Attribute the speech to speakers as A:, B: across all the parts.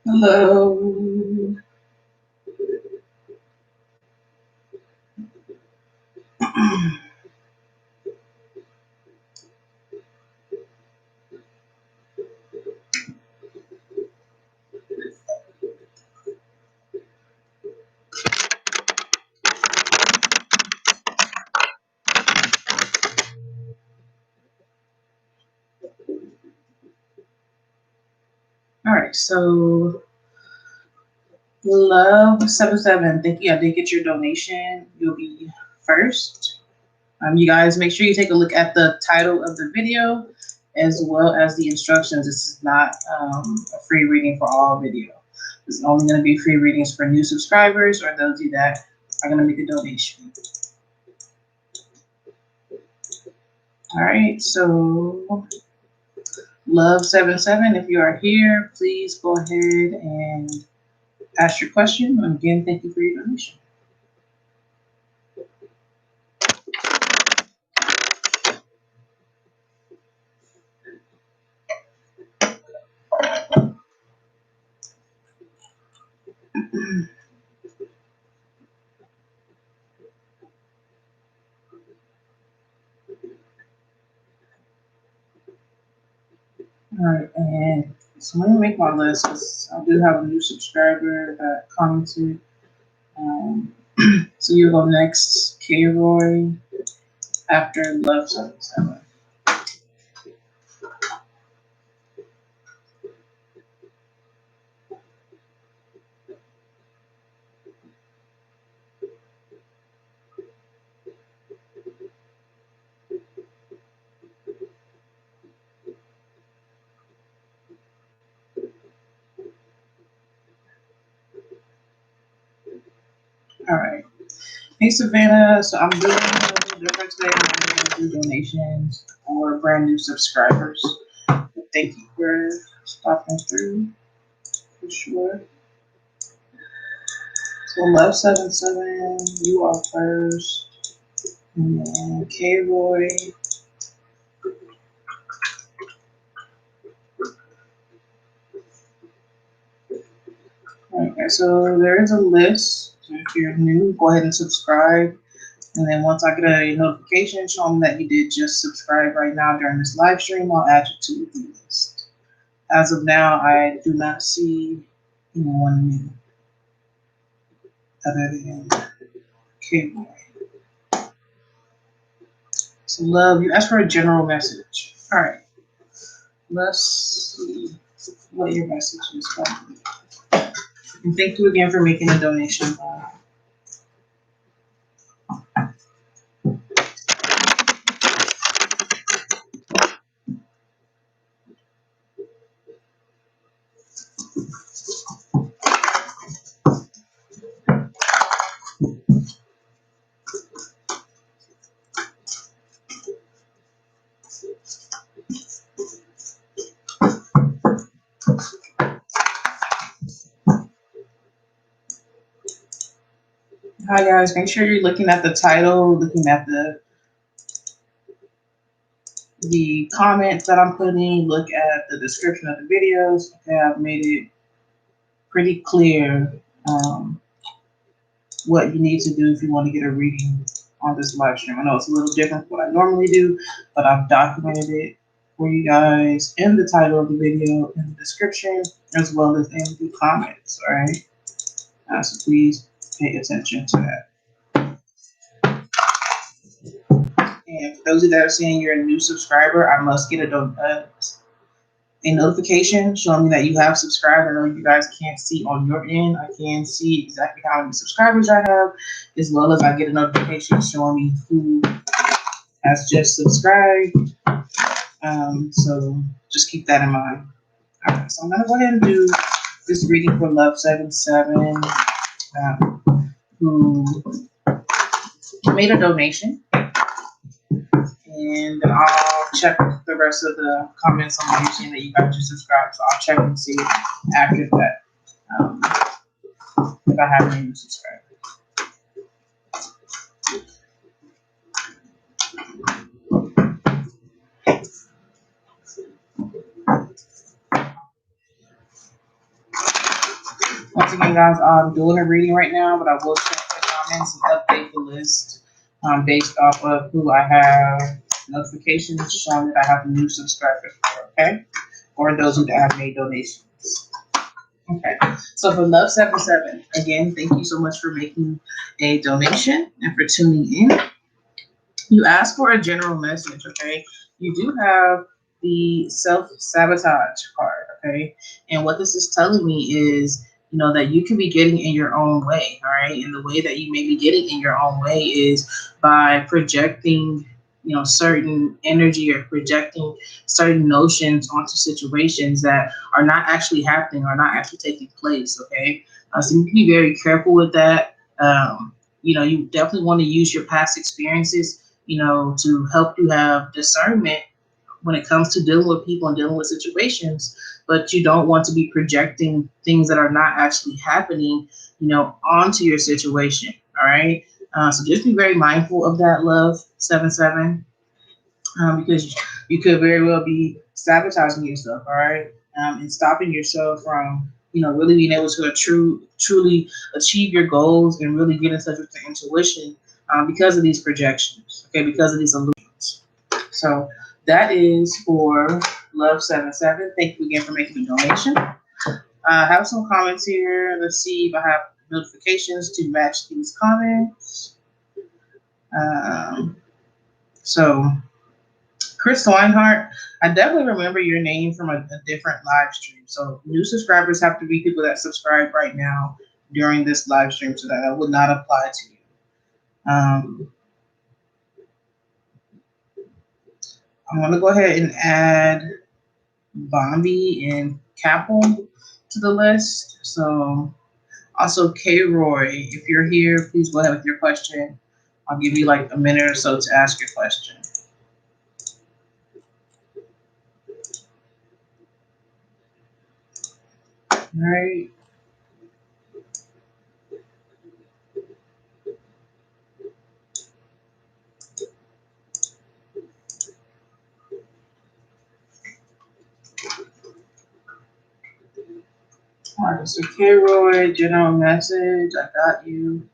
A: Hello. All right, so Love77, thank you. I did get your donation. You'll be first. You guys, make sure you take a look at the title of the video as well as the instructions. This is not a free reading for all video. This is only going to be free readings for new subscribers or those of you that are going to make a donation. All right, so Love77, if you are here, please go ahead and ask your question. And again, thank you for your donation. All right, and so let me make my list because I do have a new subscriber that commented. So you go next, K Roy, after Love77. All right. Hey Savannah, so I'm doing a little different today. I'm going to do donations for brand new subscribers. Thank you for stopping through, for sure. So Love77, you are first. And then K Roy. Okay, so there is a list. So if you're new, go ahead and subscribe. And then once I get a notification showing that you did just subscribe right now during this live stream, I'll add you to the list. As of now, I do not see anyone new other than K-Boy. So Love, you asked for a general message. All right, let's see what your message is for me. And thank you again for making a donation. Hi guys, make sure you're looking at the title, looking at the comments that I'm putting, look at the description of the videos. Okay, I've made it pretty clear what you need to do if you want to get a reading on this live stream. I know it's a little different from what I normally do, but I've documented it for you guys in the title of the video, in the description, as well as in the comments, all right? So please pay attention to that. And for those of you that are saying you're a new subscriber, I must get a notification showing me that you have subscribed. I know you guys can't see on your end. I can see exactly how many subscribers I have, as well as I get a notification showing me who has just subscribed. So just keep that in mind. All right, so I'm gonna go ahead and do this reading for Love77, who made a donation. And then I'll check the rest of the comments on the YouTube that you guys just subscribed. So I'll check and see after that if I have any new subscribers. Once again, guys, I'm doing a reading right now, but I will check the comments and update the list based off of who I have notifications showing that I have new subscribers for, okay? Or those who have made donations. Okay, so for Love 77, again, thank you so much for making a donation and for tuning in. You asked for a general message, okay? You do have the self-sabotage card, okay? And what this is telling me is, you know, that you can be getting in your own way, all right? And the way that you may be getting in your own way is by projecting, you know, certain energy or projecting certain notions onto situations that are not actually happening or not actually taking place, okay? So you can be very careful with that. You know, you definitely want to use your past experiences, you know, to help you have discernment when it comes to dealing with people and dealing with situations, but you don't want to be projecting things that are not actually happening, you know, onto your situation. All right. So just be very mindful of that, Love 77, because you could very well be sabotaging yourself. All right. And stopping yourself from, you know, really being able to truly achieve your goals and really get in touch with your intuition because of these projections. Okay. Because of these illusions. So that is for Love 77. Thank you again for making the donation. I have some comments here. Let's see if I have notifications to match these comments. So Chris Weinhardt, I definitely remember your name from a different live stream. So new subscribers have to be people that subscribe right now during this live stream, so that would not apply to you. I'm going to go ahead and add Bombi and Capel to the list. So also K. Roy, if you're here, please go ahead with your question. I'll give you like a minute or so to ask your question. All right. All right, so K. Roy, general message, I got you.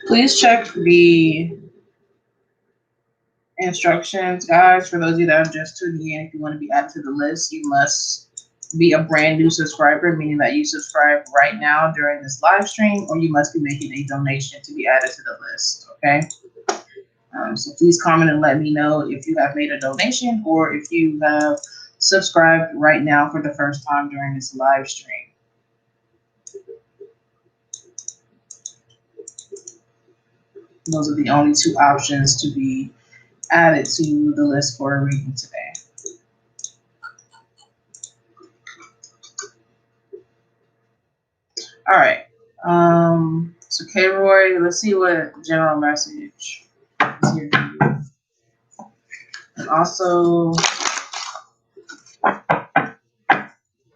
A: Please check the instructions, guys. For those of you that are just tuning in, if you want to be added to the list, you must be a brand new subscriber, meaning that you subscribe right now during this live stream, or you must be making a donation to be added to the list, okay? So please comment and let me know if you have made a donation or if you have subscribed right now for the first time during this live stream. Those are the only two options to be added to the list for a reading today. All right. So K. Roy, let's see what general message is here for you. And also,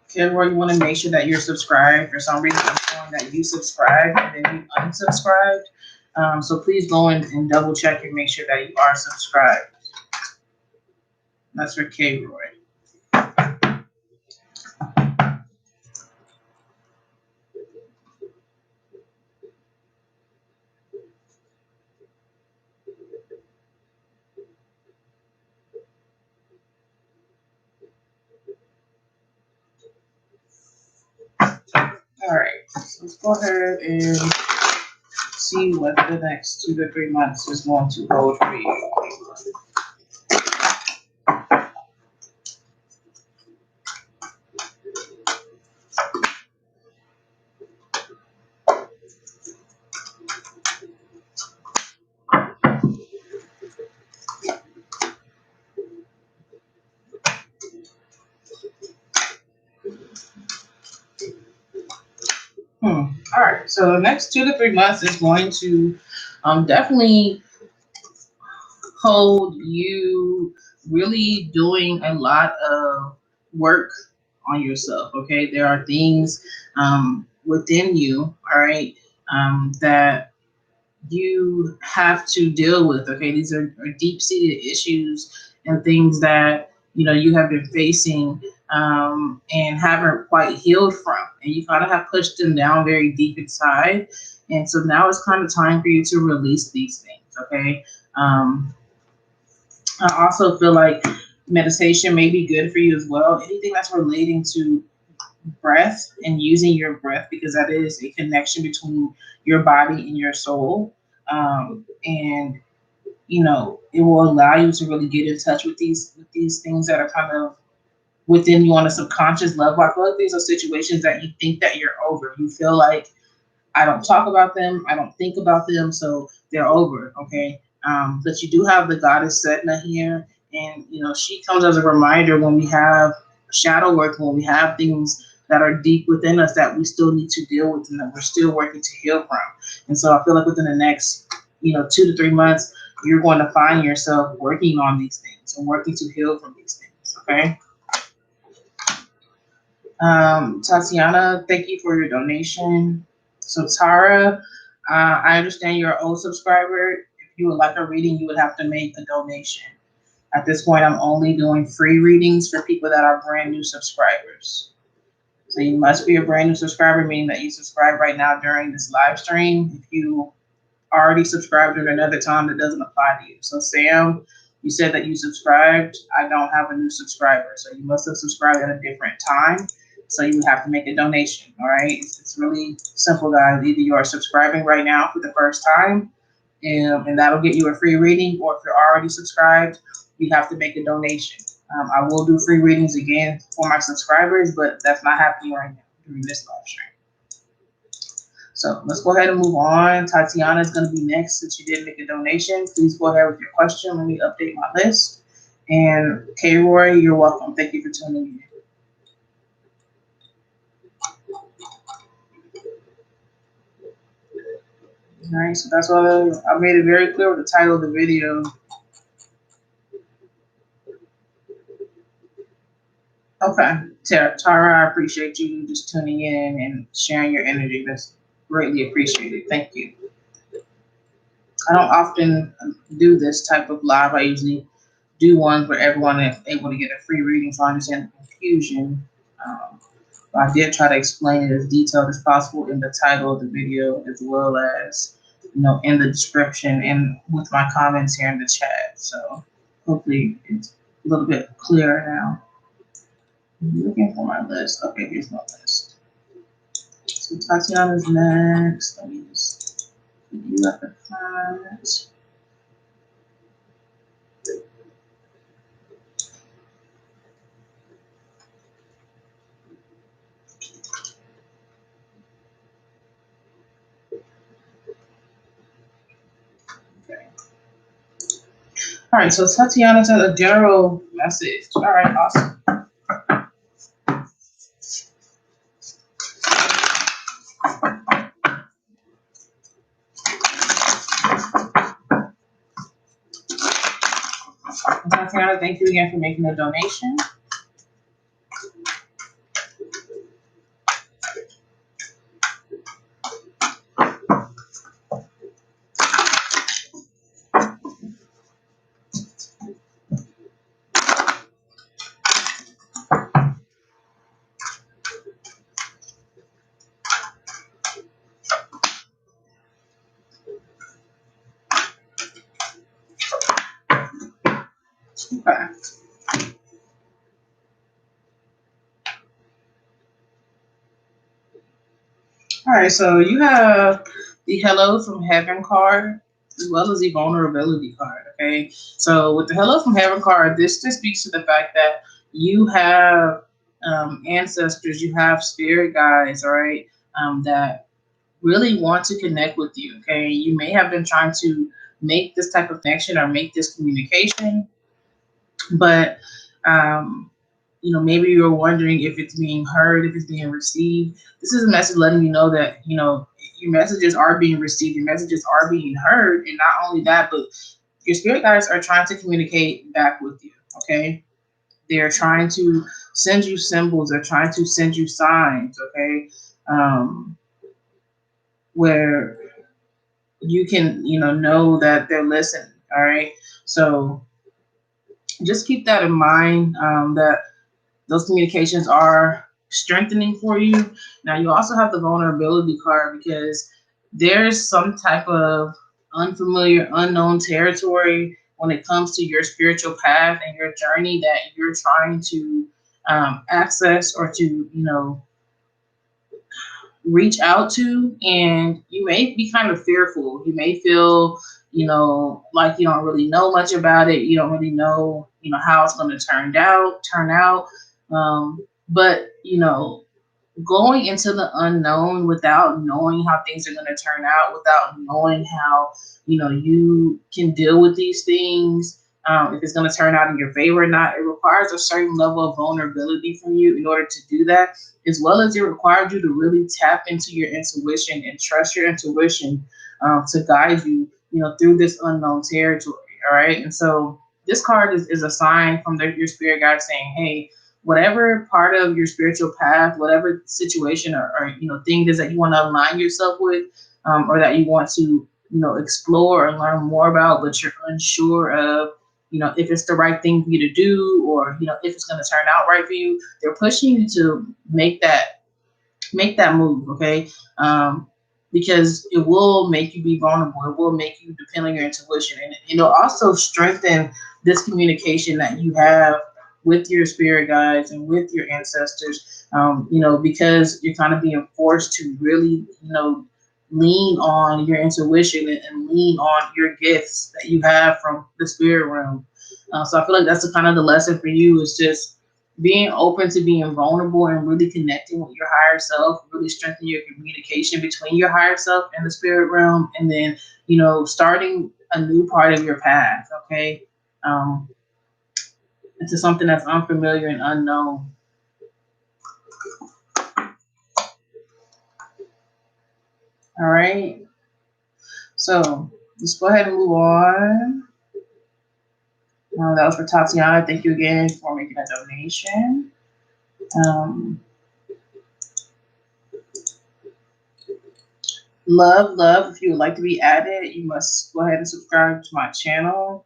A: K. Roy, you want to make sure that you're subscribed. For some reason, I'm showing that you subscribed and then you unsubscribed. So please go in and double check and make sure that you are subscribed. That's for K. Roy. All right, so let's go ahead and see what the next 2 to 3 months is going to hold for you. All right, so the next 2 to 3 months is going to definitely hold you really doing a lot of work on yourself. Okay, there are things within you, all right, that you have to deal with. Okay, these are deep-seated issues and things that you have been facing and haven't quite healed from, and you kind of have pushed them down very deep inside. And so now it's kind of time for you to release these things. Okay. I also feel like meditation may be good for you as well. Anything that's relating to breath and using your breath, because that is a connection between your body and your soul. And it will allow you to really get in touch with these things that are kind of within you on a subconscious level. I feel like these are situations that you think that you're over. You feel like, I don't talk about them, I don't think about them, so they're over. Okay. But you do have the goddess Sedna here, and she comes as a reminder when we have shadow work, when we have things that are deep within us that we still need to deal with and that we're still working to heal from. And so I feel like within the next 2 to 3 months, you're going to find yourself working on these things and working to heal from these things. Okay. Tatiana, thank you for your donation. So Tara, I understand you're an old subscriber. If you would like a reading, you would have to make a donation. At this point, I'm only doing free readings for people that are brand new subscribers. So you must be a brand new subscriber, meaning that you subscribe right now during this live stream. If you already subscribed at another time, that doesn't apply to you. So Sam, you said that you subscribed. I don't have a new subscriber, so you must have subscribed at a different time. So you would have to make a donation. All right, it's really simple, guys. Either you are subscribing right now for the first time, and that'll get you a free reading, or if you're already subscribed, you have to make a donation. I will do free readings again for my subscribers, but that's not happening right now during this live stream. So let's go ahead and move on. Tatiana is going to be next since you did make a donation. Please go ahead with your question. Let me update my list. And K. Roy, you're welcome. Thank you for tuning in. All right, so that's all. I made it very clear with the title of the video. Okay, Tara, I appreciate you just tuning in and sharing your energy. That's greatly appreciated. Thank you. I don't often do this type of live. I usually do one where everyone is able to get a free reading, so I understand the confusion. I did try to explain it as detailed as possible in the title of the video, as well as in the description and with my comments here in the chat. So hopefully it's a little bit clearer now. I'm looking for my list. Okay, here's my list. So Tatiana's next. Let me just put you at the front. Okay. All right, so Tatiana said a general message. All right, awesome. Tatiana, thank you again for making a donation. Okay. All right, so you have the Hello from Heaven card as well as the Vulnerability card, okay? So with the Hello from Heaven card, this just speaks to the fact that you have ancestors, you have spirit guides, all right, that really want to connect with you, okay? You may have been trying to make this type of connection or make this communication, but maybe you're wondering if it's being heard, if it's being received. This is a message letting you know that, your messages are being received, your messages are being heard. And not only that, but your spirit guides are trying to communicate back with you, okay? They're trying to send you symbols. They're trying to send you signs, okay? Where you can, know that they're listening, all right? So just keep that in mind, that those communications are strengthening for you. Now, you also have the vulnerability card because there's some type of unfamiliar, unknown territory when it comes to your spiritual path and your journey that you're trying to access or to, reach out to. And you may be kind of fearful. You may feel, like you don't really know much about it. You don't really know, how it's going to turn out. But, going into the unknown without knowing how things are going to turn out, without knowing how, you can deal with these things, if it's going to turn out in your favor or not, it requires a certain level of vulnerability from you in order to do that, as well as it requires you to really tap into your intuition and trust your intuition, to guide you, through this unknown territory. All right. And so this card is a sign from your spirit guide saying, hey, whatever part of your spiritual path, whatever situation or thing it is that you want to align yourself with, or that you want to explore and learn more about, but you're unsure of if it's the right thing for you to do, or if it's going to turn out right for you, they're pushing you to make that move, okay? Because it will make you be vulnerable. It will make you depend on your intuition, and it'll also strengthen this communication that you have with your spirit guides and with your ancestors. Because you're kind of being forced to really, lean on your intuition and lean on your gifts that you have from the spirit realm. So I feel like that's the kind of the lesson for you, is just being open to being vulnerable and really connecting with your higher self, really strengthen your communication between your higher self and the spirit realm, and then, starting a new part of your path, okay? Into something that's unfamiliar and unknown. All right. So let's go ahead and move on. That was for Tatiana. Thank you again for making a donation. Love. If you would like to be added, you must go ahead and subscribe to my channel,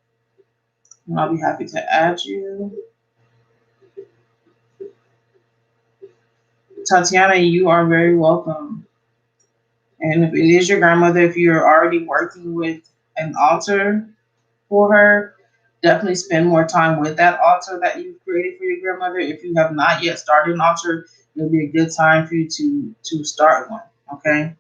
A: and I'll be happy to add you. Tatiana, you are very welcome. And if it is your grandmother, if you're already working with an altar for her, definitely spend more time with that altar that you've created for your grandmother. If you have not yet started an altar, it'll be a good time for you to start one, okay?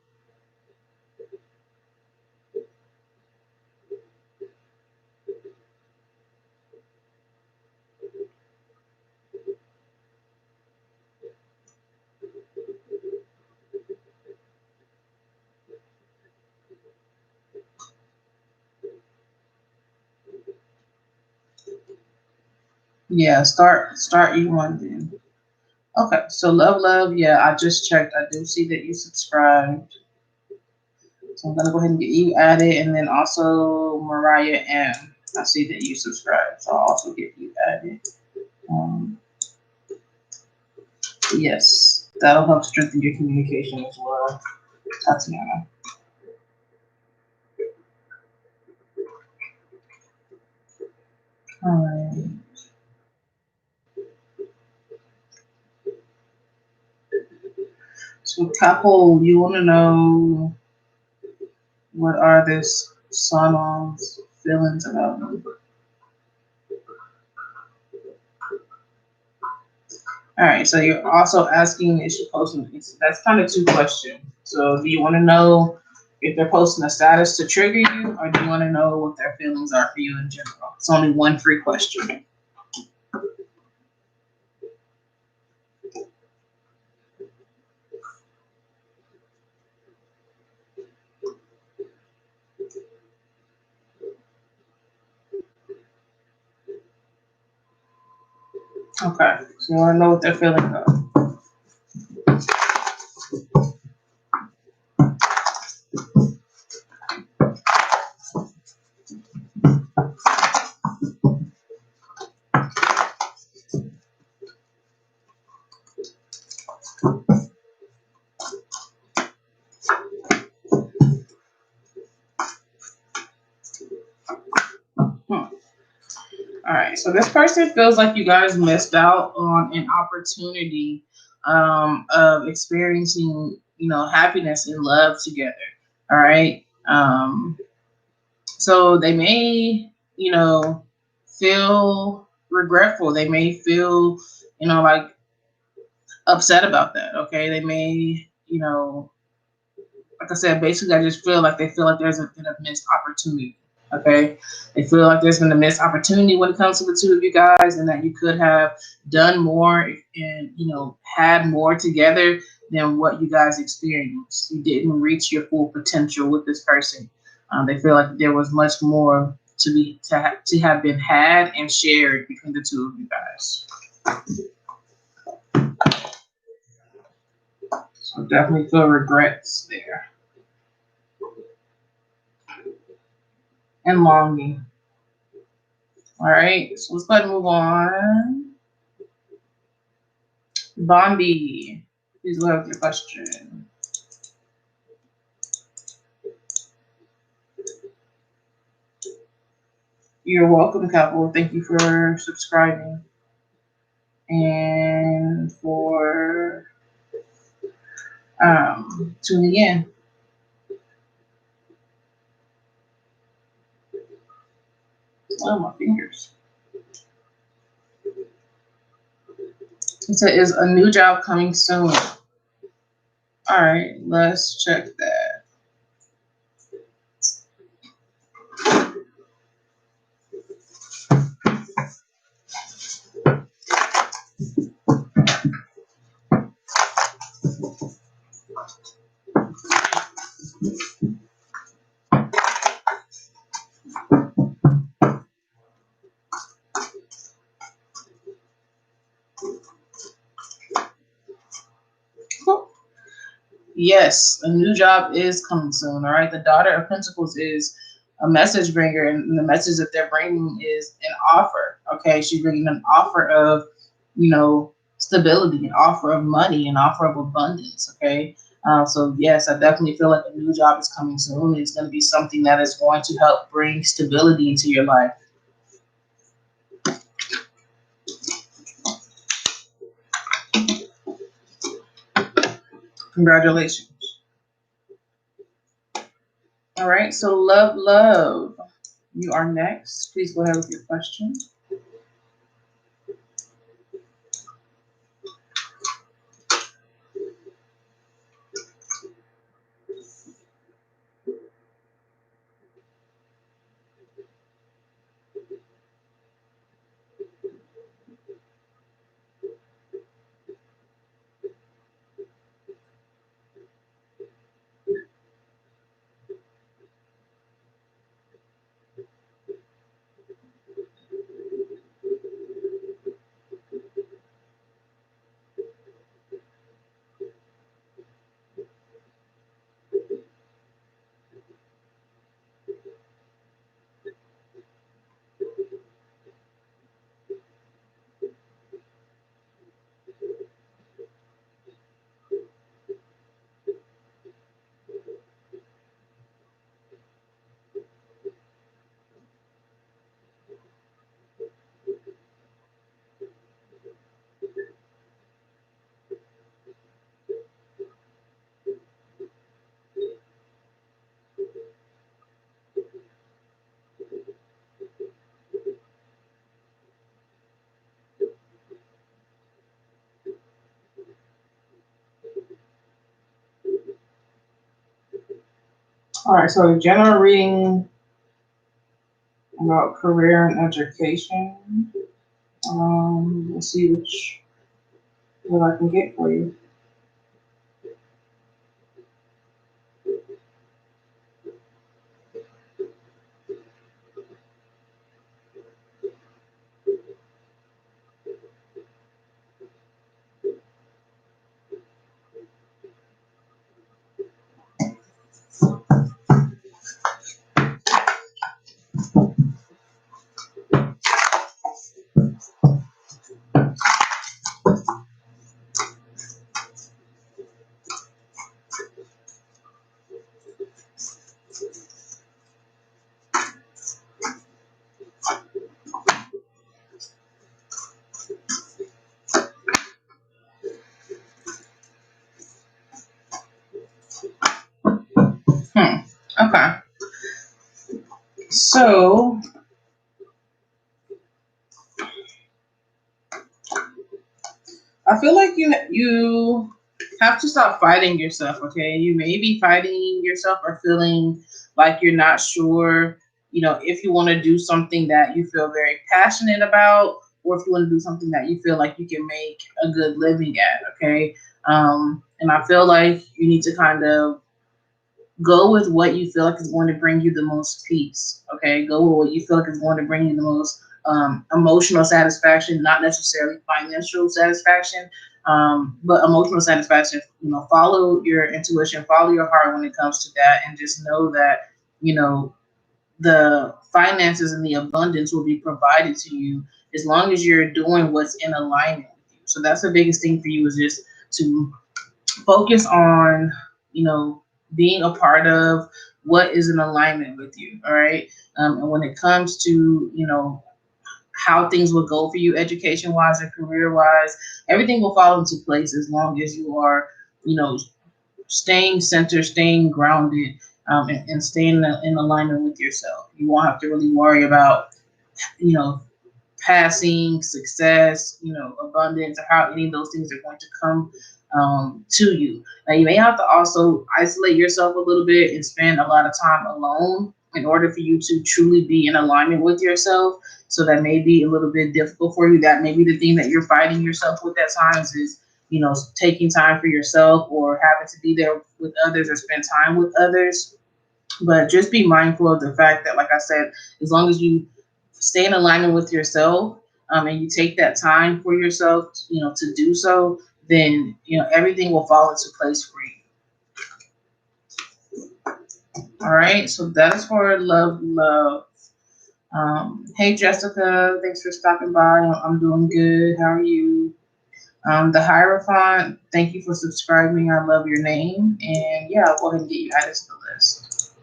A: Yeah, start you one then. Okay, so love, yeah, I just checked. I do see that you subscribed. So I'm gonna go ahead and get you added, and then also Mariah M. I see that you subscribed, so I'll also get you added. Yes, that'll help strengthen your communication as well, Tatiana. All right. So, couple, you want to know what are this Sonon's feelings about me? All right. So you're also asking, is she posting? That's kind of two questions. So do you want to know if they're posting a status to trigger you, or do you want to know what their feelings are for you in general? It's only one free question. Okay. So you want to know what their feelings are. All right, so this person feels like you guys missed out on an opportunity of experiencing, happiness and love together. All right. So they may, feel regretful. They may feel, like upset about that. Okay. They may, like I said, basically, I just feel like they feel like there's been a missed opportunity. Okay, they feel like there's been a missed opportunity when it comes to the two of you guys, and that you could have done more and had more together than what you guys experienced. You didn't reach your full potential with this person. They feel like there was much more to have been had and shared between the two of you guys. So definitely feel regrets there and longing. All right, so let's go ahead and move on. Bombi, please go ahead with your question. You're welcome, couple. Thank you for subscribing and for tuning in. Oh, my fingers. It said, is a new job coming soon? All right, let's check that. Cool. Yes, a new job is coming soon. All right, the Daughter of Pentacles is a message bringer, and the message that they're bringing is an offer. Okay, she's bringing an offer of, stability, an offer of money, an offer of abundance. Okay, so yes, I definitely feel like a new job is coming soon. It's going to be something that is going to help bring stability into your life. Congratulations. All right, so love. You are next. Please go ahead with your question. All right, so general reading about career and education. Let's see what I can get for you. Okay. So I feel like you have to stop fighting yourself, okay? You may be fighting yourself or feeling like you're not sure, if you want to do something that you feel very passionate about, or if you want to do something that you feel like you can make a good living at, okay? And I feel like you need to kind of go with what you feel like is going to bring you the most peace. Okay, go with what you feel like is going to bring you the most emotional satisfaction, not necessarily financial satisfaction, but emotional satisfaction. Follow your intuition, follow your heart when it comes to that, and just know that you know the finances and the abundance will be provided to you as long as you're doing what's in alignment with you. So that's the biggest thing for you, is just to focus on, you know, being a part of what is in alignment with you. All right. And when it comes to, how things will go for you education wise and career wise, everything will fall into place as long as you are, you know, staying centered, staying grounded, and staying in alignment with yourself. You won't have to really worry about, you know, passing, success, abundance, or how any of those things are going to come to you. Now, you may have to also isolate yourself a little bit and spend a lot of time alone in order for you to truly be in alignment with yourself. So that may be a little bit difficult for you. That may be the thing that you're fighting yourself with at times, is, taking time for yourself or having to be there with others or spend time with others. But just be mindful of the fact that, like I said, as long as you stay in alignment with yourself, and you take that time for yourself, to do so, then, everything will fall into place for you. All right. So that is for love, love. Hey, Jessica, thanks for stopping by. I'm doing good. How are you? The Hierophant, thank you for subscribing. I love your name. And yeah, I'll go ahead and get you added to the list.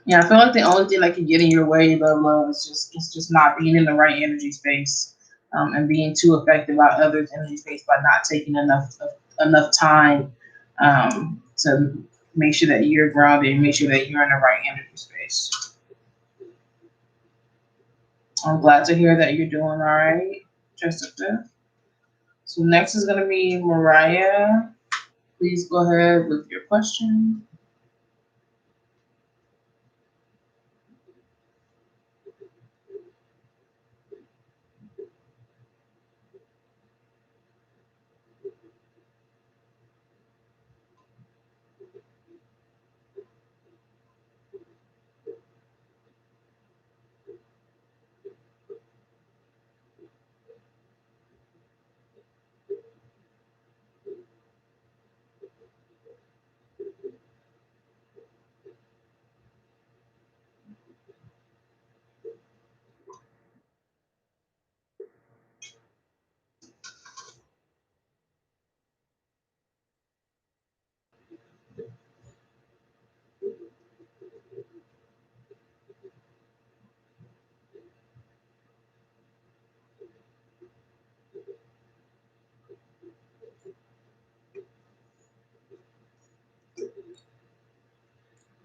A: Yeah, I feel like the only thing that can get in your way, love, is just not being in the right energy space, and being too affected by others' energy space by not taking enough time, to make sure that you're grounded and make sure that you're in the right energy space. I'm glad to hear that you're doing all right, Jessica. So next is going to be Mariah. Please go ahead with your question.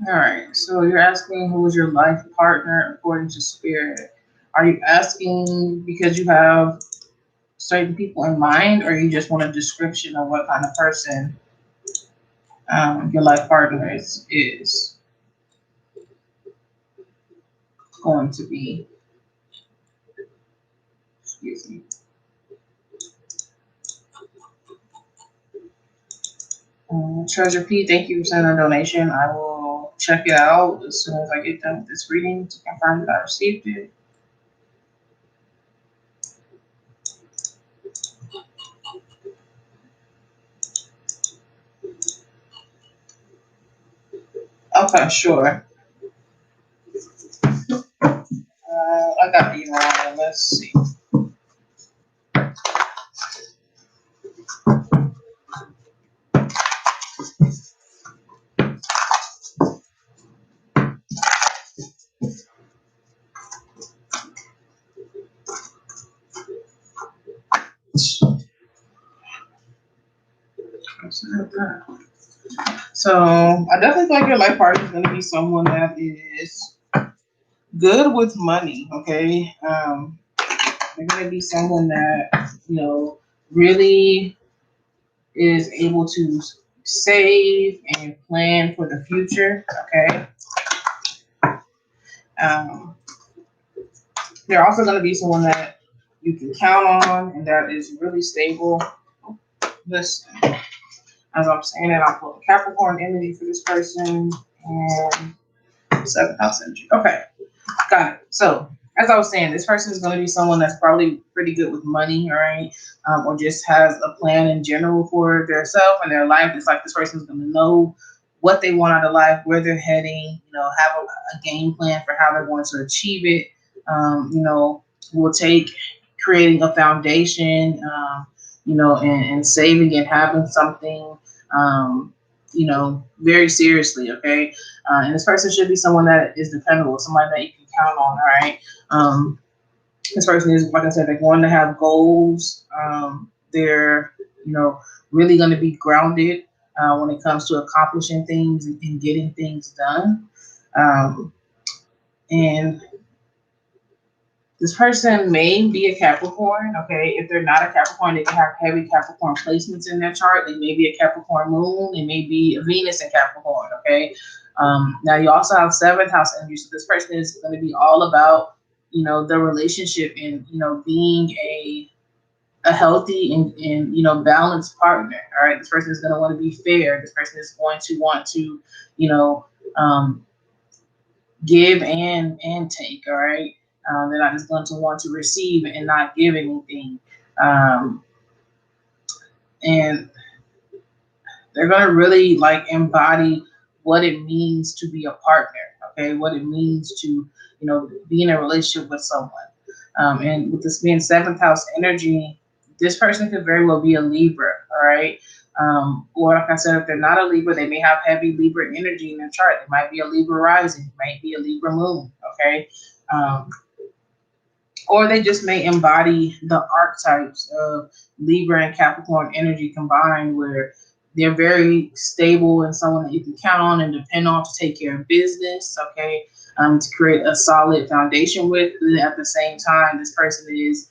A: All right. So you're asking who is your life partner according to spirit. Are you asking because you have certain people in mind, or you just want a description of what kind of person, your life partner is going to be? Excuse me. Treasure P, thank you for sending a donation. I will check it out as soon as I get done with this reading to confirm that I received it. Okay, sure. I got you on. Let's see. So I definitely feel like your life partner is going to be someone that is good with money. Okay, they're going to be someone that really is able to save and plan for the future. Okay, um, they're also going to be someone that you can count on and that is really stable. Listen, as I'm saying that, I'll put Capricorn energy for this person and seventh house energy. Okay, got it. So, as I was saying, this person is going to be someone that's probably pretty good with money, all right? Or just has a plan in general for their self and their life. It's like this person is going to know what they want out of life, where they're heading, have a game plan for how they're going to achieve it. Will take creating a foundation, and saving and having something, very seriously, okay? And this person should be someone that is dependable, somebody that you can count on, all right? This person is, like I said, they're going to have goals. They're, really going to be grounded when it comes to accomplishing things and getting things done. And this person may be a Capricorn, okay? If they're not a Capricorn, they can have heavy Capricorn placements in their chart. They may be a Capricorn moon. They may be a Venus in Capricorn, okay? Now, you also have seventh house energy. So this person is going to be all about, the relationship and, being a healthy and balanced partner, all right? This person is going to want to be fair. This person is going to want to, um, give and take, all right? They're not just going to want to receive and not give anything. And they're going to really like embody what it means to be a partner, okay? What it means to, be in a relationship with someone. And with this being seventh house energy, this person could very well be a Libra, all right? Or like I said, if they're not a Libra, they may have heavy Libra energy in their chart. It might be a Libra rising, it might be a Libra moon, okay? Or they just may embody the archetypes of Libra and Capricorn energy combined, where they're very stable and someone that you can count on and depend on to take care of business, okay? To create a solid foundation with. And at the same time, this person is,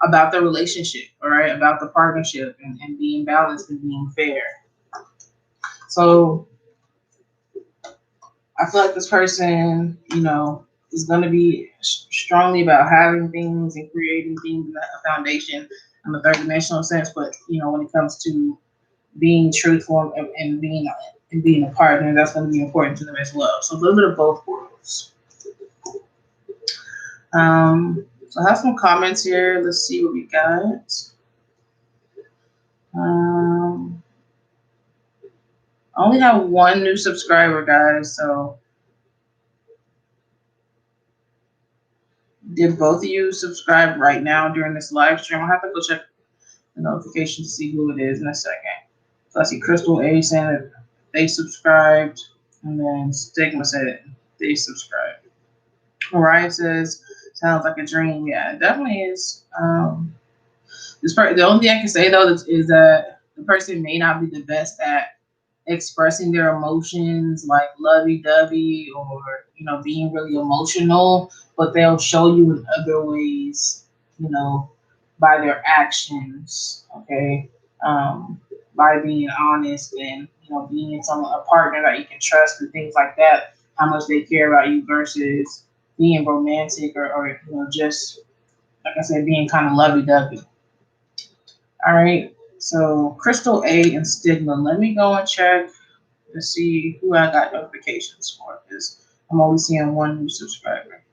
A: about the relationship, all right, about the partnership and being balanced and being fair. So I feel like this person, is going to be strongly about having things and creating things in a foundation in the third dimensional sense. But when it comes to being truthful and being a partner, that's going to be important to them as well. So a little bit of both worlds. So I have some comments here. Let's see what we got. I only have one new subscriber, guys. So did both of you subscribe right now during this live stream? I'll have to go check the notification to see who it is in a second. So I see Crystal A saying that they subscribed, and then Stigma said they subscribed. Orion says, sounds like a dream. Yeah, it definitely is. The only thing I can say though is that the person may not be the best at expressing their emotions, like lovey-dovey or being really emotional, but they'll show you in other ways, by their actions, okay, by being honest and being a partner that you can trust and things like that, how much they care about you versus being romantic or just like I said, being kind of lovey-dovey. All right, so Crystal A and Stigma, let me go and check to see who I got notifications for, because I'm only seeing one new subscriber.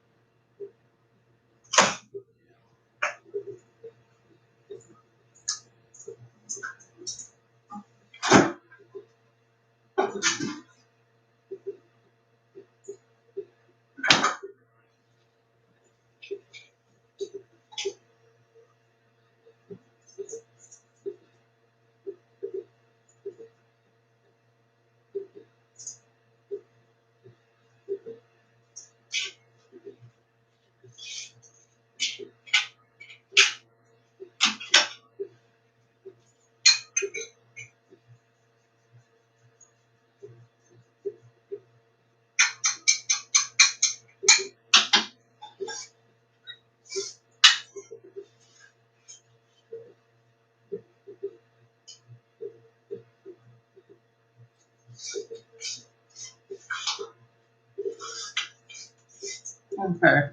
A: Okay.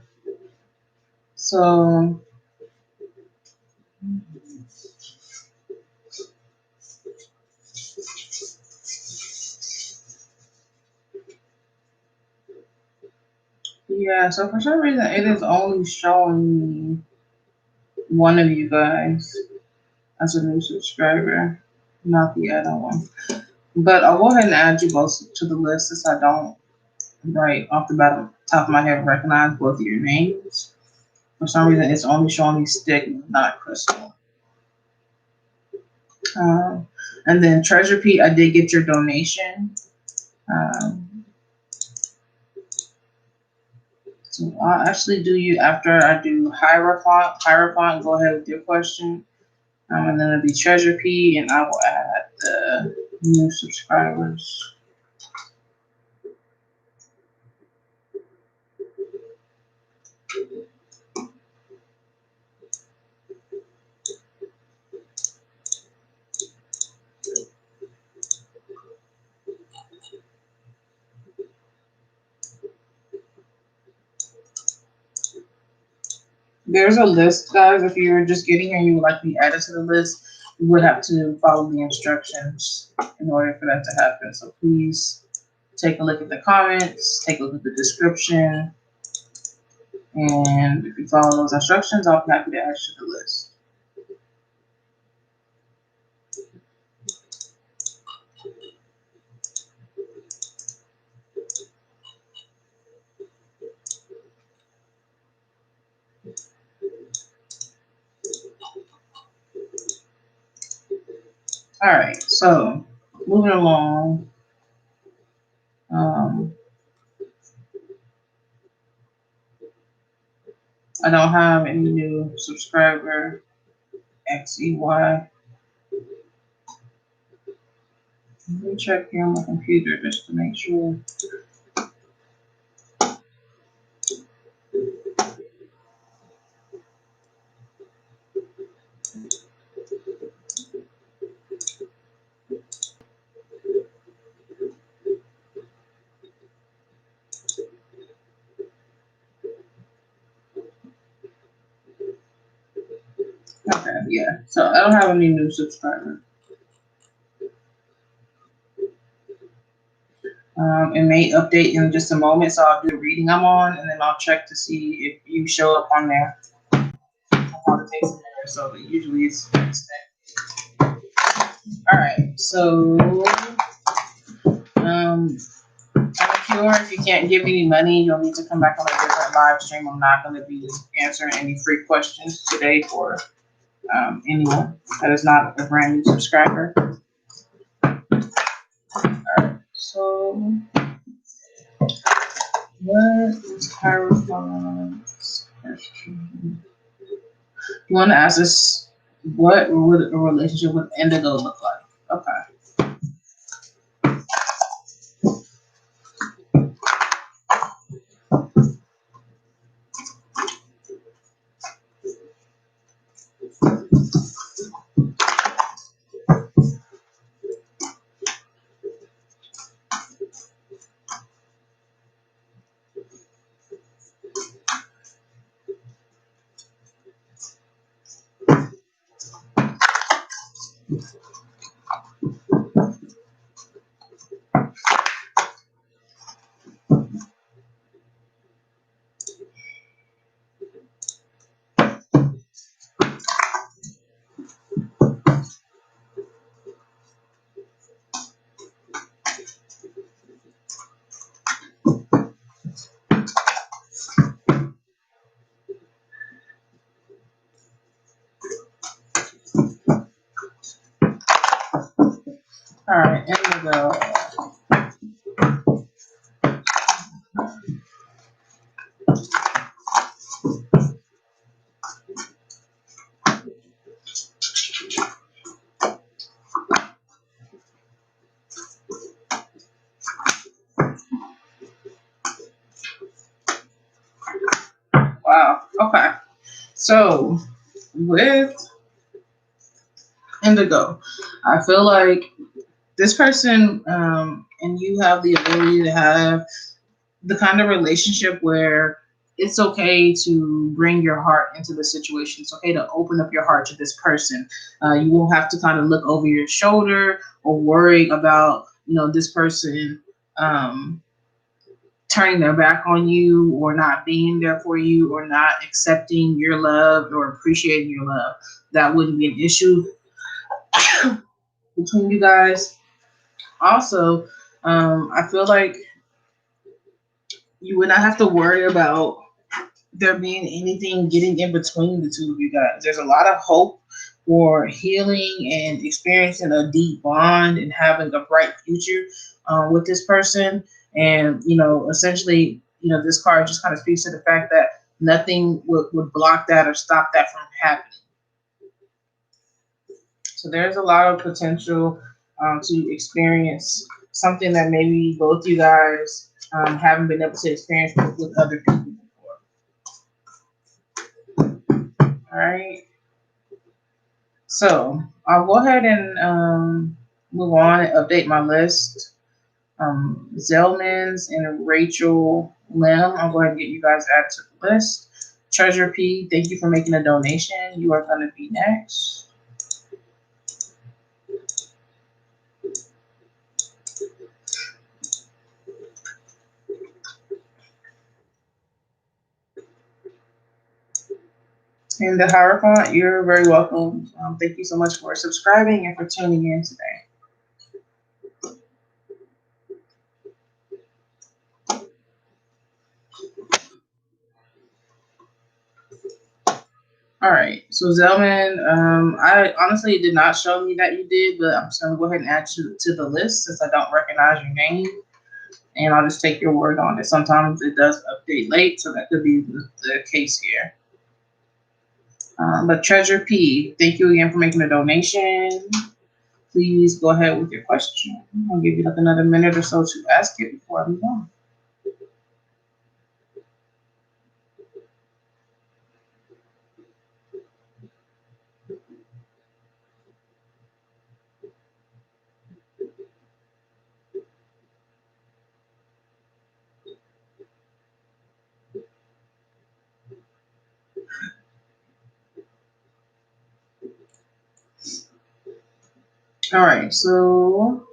A: So yeah, so for some reason it is only showing me one of you guys as a new subscriber, not the other one. But I'll go ahead and add you both to the list since I don't right off the top of my head recognize both of your names. For some reason it's only showing me Stigma, not Crystal. And then Treasure Pete, I did get your donation. So I'll actually do you after I do Hierophant. Hierophant, go ahead with your question. And then it'll be Treasure P, and I will add the new subscribers. There's a list, guys. If you're just getting here and you would like to be added to the list, you would have to follow the instructions in order for that to happen. So please take a look at the comments, take a look at the description, and if you follow those instructions, I'll be happy to add you to the list. All right, so moving along. I don't have any new subscriber. XEY. Let me check here on my computer just to make sure. Okay, yeah. So I don't have any new subscribers. It may update in just a moment, so I'll do the reading I'm on, and then I'll check to see if you show up on there. It takes a minute or so, but usually it's all right. So, I'm sure if you can't give any money, you'll need to come back on a different live stream. I'm not going to be answering any free questions today for anyone that is not a brand new subscriber. Alright, so what is Hierophant's question? You want to ask us what would a relationship with Indigo look like? Okay. Alright, Indigo. Wow. Okay. So with Indigo, I feel like this person and you have the ability to have the kind of relationship where it's okay to bring your heart into the situation. It's okay to open up your heart to this person. You won't have to kind of look over your shoulder or worry about, this person turning their back on you or not being there for you or not accepting your love or appreciating your love. That wouldn't be an issue between you guys. Also, I feel like you would not have to worry about there being anything getting in between the two of you guys. There's a lot of hope for healing and experiencing a deep bond and having a bright future with this person. And, essentially, this card just kind of speaks to the fact that nothing would block that or stop that from happening. So there's a lot of potential to experience something that maybe both you guys haven't been able to experience with other people before. All right. So I'll go ahead and move on and update my list. Zelmans and Rachel Lim, I'll go ahead and get you guys added to the list. Treasure P, thank you for making a donation. You are going to be next. And the Hierophant, you're very welcome. Thank you so much for subscribing and for tuning in today. All right, so Zelman, I honestly did not show me that you did, but I'm just going to go ahead and add you to the list since I don't recognize your name. And I'll just take your word on it. Sometimes it does update late, so that could be the case here. But Treasure P, thank you again for making a donation. Please go ahead with your question. I'll give you like another minute or so to ask it before I move on. All right, so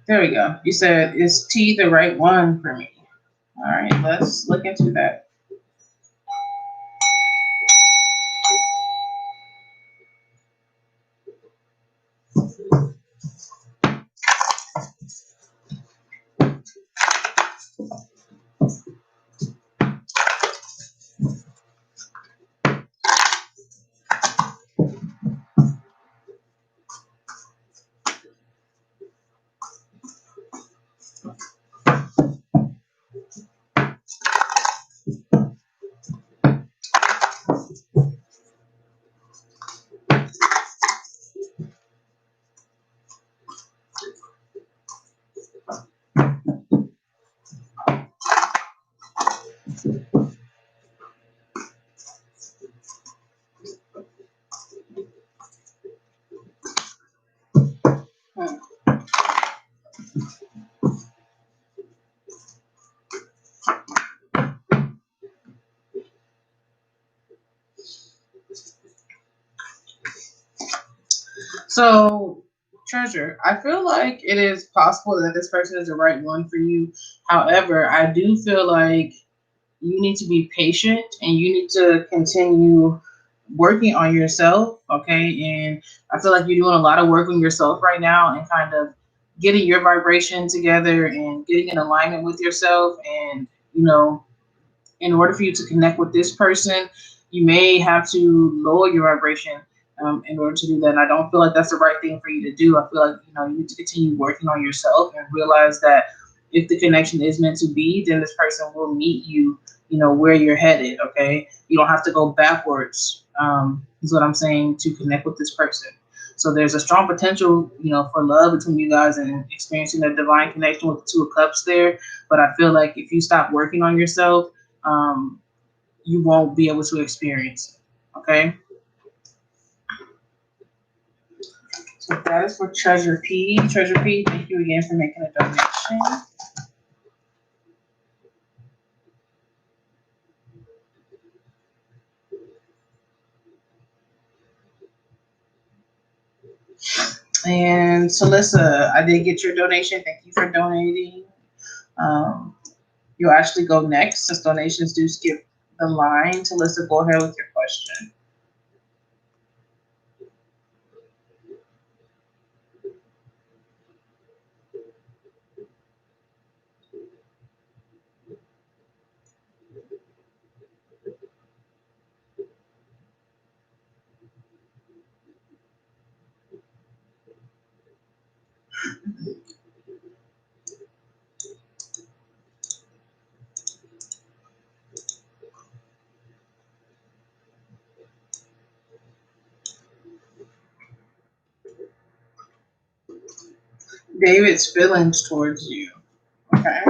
A: there we go. You said, is T the right one for me? All right, let's look into that. So, Treasure, I feel like it is possible that this person is the right one for you. However, I do feel like you need to be patient and you need to continue working on yourself. Okay. And I feel like you're doing a lot of work on yourself right now and kind of getting your vibration together and getting in alignment with yourself. And, in order for you to connect with this person, you may have to lower your vibration in order to do that. And I don't feel like that's the right thing for you to do. I feel like, you need to continue working on yourself and realize that if the connection is meant to be, then this person will meet you, where you're headed. Okay. You don't have to go backwards, is what I'm saying, to connect with this person. So there's a strong potential, for love between you guys and experiencing a divine connection with the Two of Cups there. But I feel like if you stop working on yourself, you won't be able to experience it. Okay. So that is for Treasure P. Treasure P, thank you again for making a donation. And Celissa, I did get your donation. Thank you for donating. You'll actually go next since donations do skip the line. Celissa, go ahead with your question. David's feelings towards you. Okay.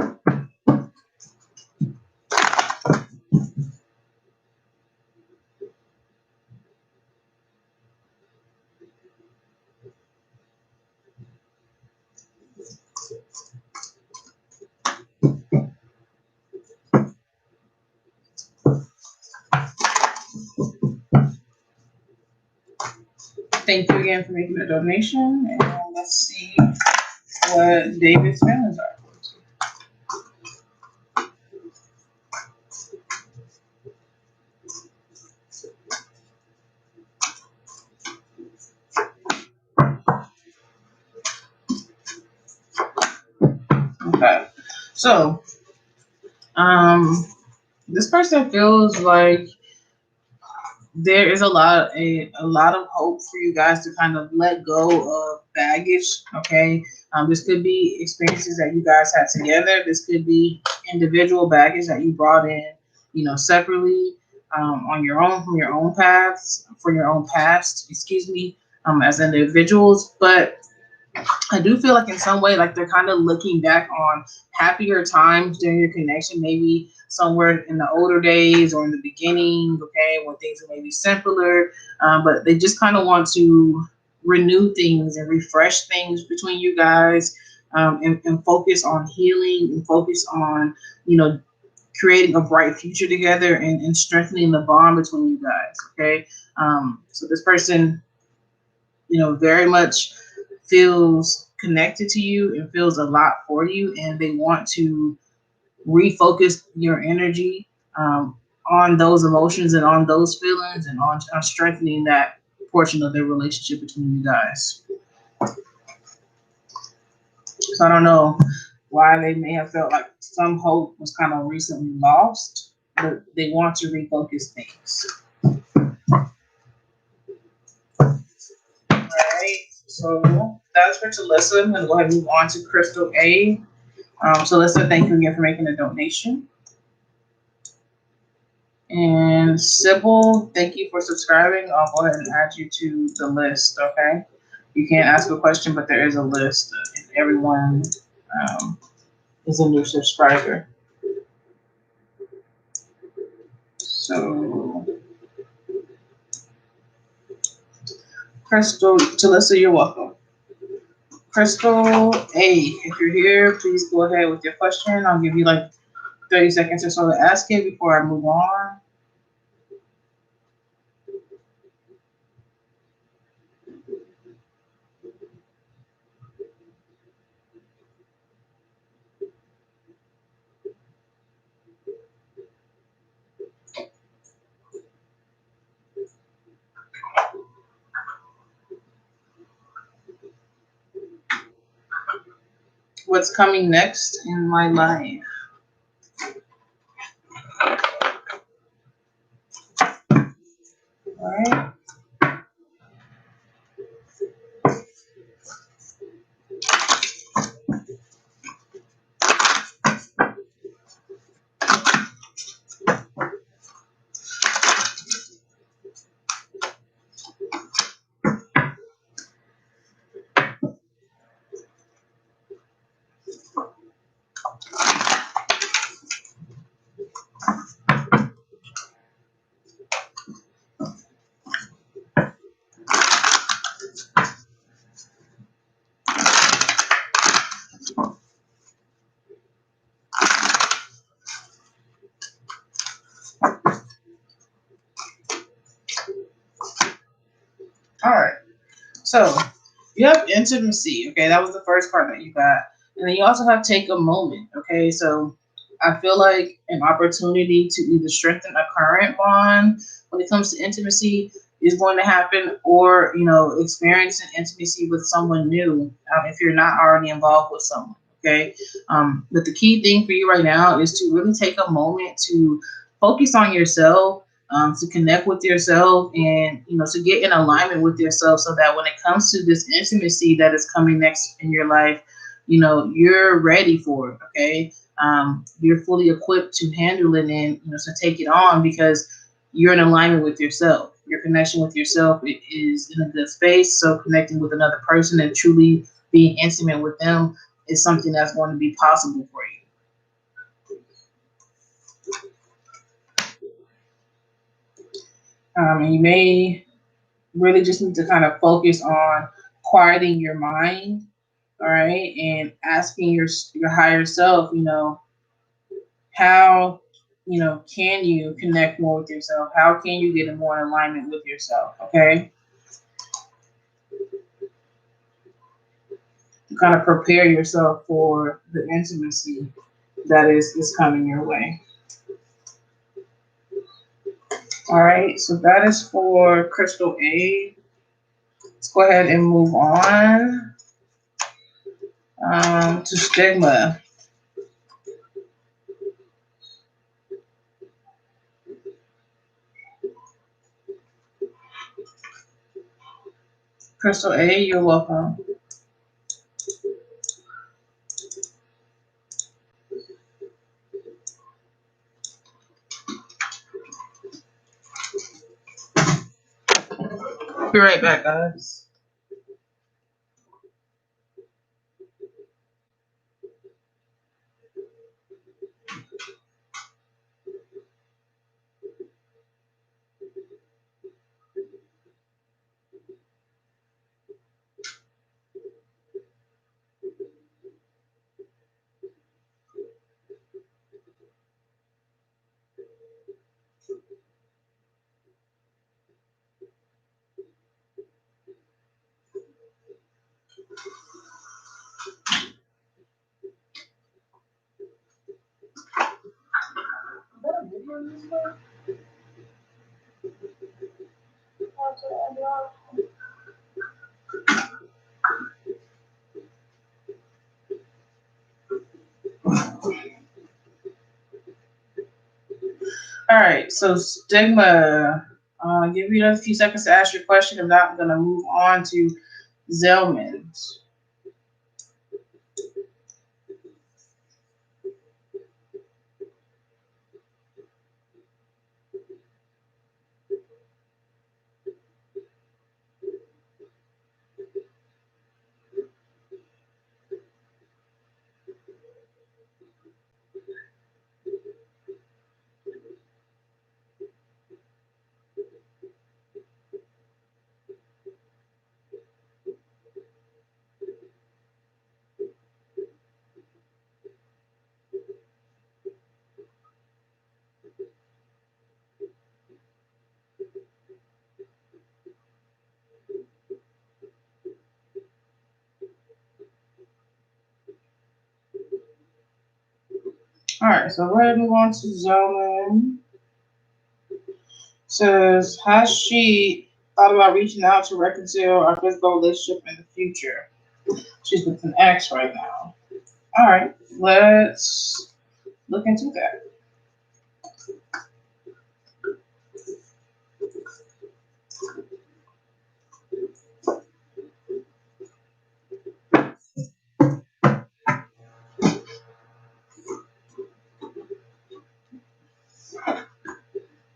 A: Thank you again for making a donation. And let's see what David's feelings are. Okay. So, this person feels like there is a lot of hope for you guys to kind of let go of baggage. Okay, this could be experiences that you guys had together. This could be individual baggage that you brought in, separately, on your own, from your own paths, for your own past. Excuse me, as individuals, but I do feel like in some way, like they're kind of looking back on happier times during your connection, maybe somewhere in the older days or in the beginning, okay, when things are maybe simpler. But they just kind of want to renew things and refresh things between you guys, and focus on healing and focus on, you know, creating a bright future together and strengthening the bond between you guys, okay? So this person, very much feels connected to you and feels a lot for you, and they want to refocus your energy, on those emotions and on those feelings and on strengthening that portion of their relationship between you guys. So I don't know why they may have felt like some hope was kind of recently lost, but they want to refocus things. All right. So that's for Talissa. I'm going to go ahead and move on to Crystal A. So Lisa, thank you again for making a donation. And Sybil, thank you for subscribing. I'll go ahead and add you to the list, okay? You can't ask a question, but there is a list if everyone, is a new subscriber. So, Crystal, Talissa, you're welcome. Crystal A, if you're here, please go ahead with your question. I'll give you like 30 seconds or so to ask it before I move on. What's coming next in my life? All right. All right. So You have intimacy. Okay, that was the first part that you got. And then you also have take a moment. Okay, so I feel like an opportunity to either strengthen a current bond when it comes to intimacy is going to happen, or experiencing intimacy with someone new if you're not already involved with someone. Okay, but the key thing for you right now is to really take a moment to focus on yourself, to connect with yourself, and to get in alignment with yourself, so that when it comes to this intimacy that is coming next in your life, you're ready for it. Okay, you're fully equipped to handle it, and to take it on, because you're in alignment with yourself. Your connection with yourself is in a good space. So connecting with another person and truly being intimate with them is something that's going to be possible for you. And you may really just need to kind of focus on quieting your mind, all right, and asking your higher self, how can you connect more with yourself? How can you get in more alignment with yourself? Okay, to kind of prepare yourself for the intimacy that is coming your way. All right, so that is for Crystal A. Let's go ahead and move on to Stigma. Crystal A, you're welcome. Be right back, guys. All right, so Stigma, give you a few seconds to ask your question. If not, I'm going to move on to Zelman's. All right, so we're going to move on to Zelman. Says, has she thought about reaching out to reconcile our physical relationship in the future? She's with an ex right now. All right, let's look into that.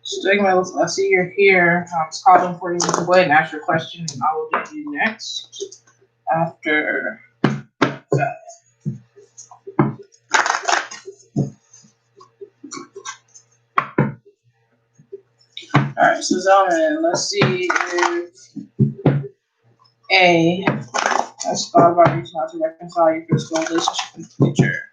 A: Stigma, I see you're here. I was calling for you to go ahead and ask your question, and I will get you next after that. All right, so Zelman, let's see if A has thought about reaching out to reconcile your physical relationship in the future.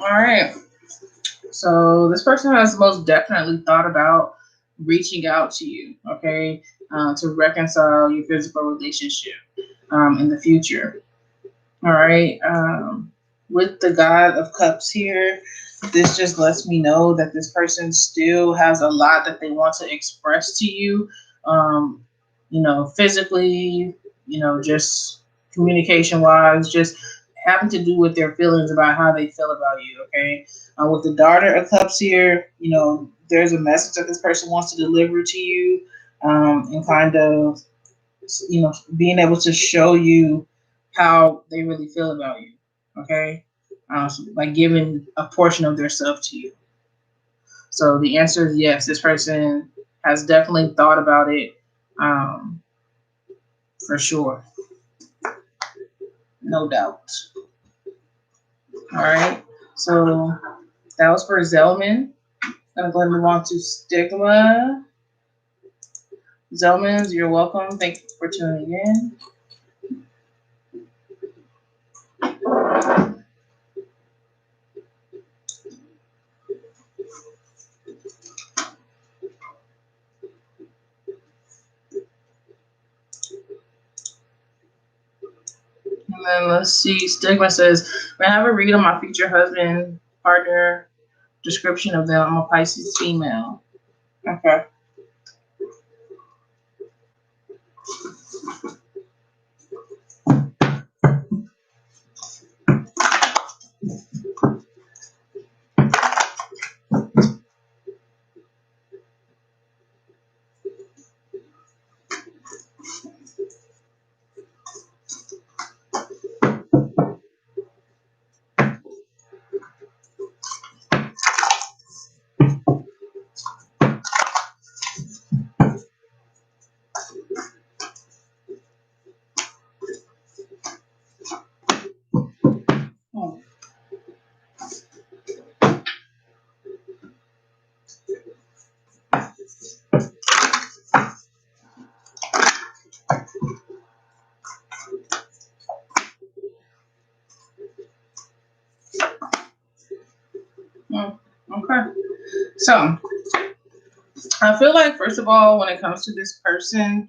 A: All right. So this person has most definitely thought about reaching out to you, okay, to reconcile your physical relationship in the future. All right. With the God of Cups here, this just lets me know that this person still has a lot that they want to express to you, um, physically, just communication wise, just having to do with their feelings about how they feel about you. Okay. With the Daughter of Cups here, there's a message that this person wants to deliver to you, and kind of, being able to show you how they really feel about you. Okay. So by giving a portion of their self to you. So the answer is yes. This person has definitely thought about it, um, for sure. No doubt. All right. So that was for Zelman. I'm going to go ahead and move on to Stigma. Zelmans, you're welcome. Thank you for tuning in. And then let's see. Stigma says, "May I have a read on my future husband, partner, description of them? I'm a Pisces female." Okay. Oh. Okay. So I feel like, first of all, when it comes to this person,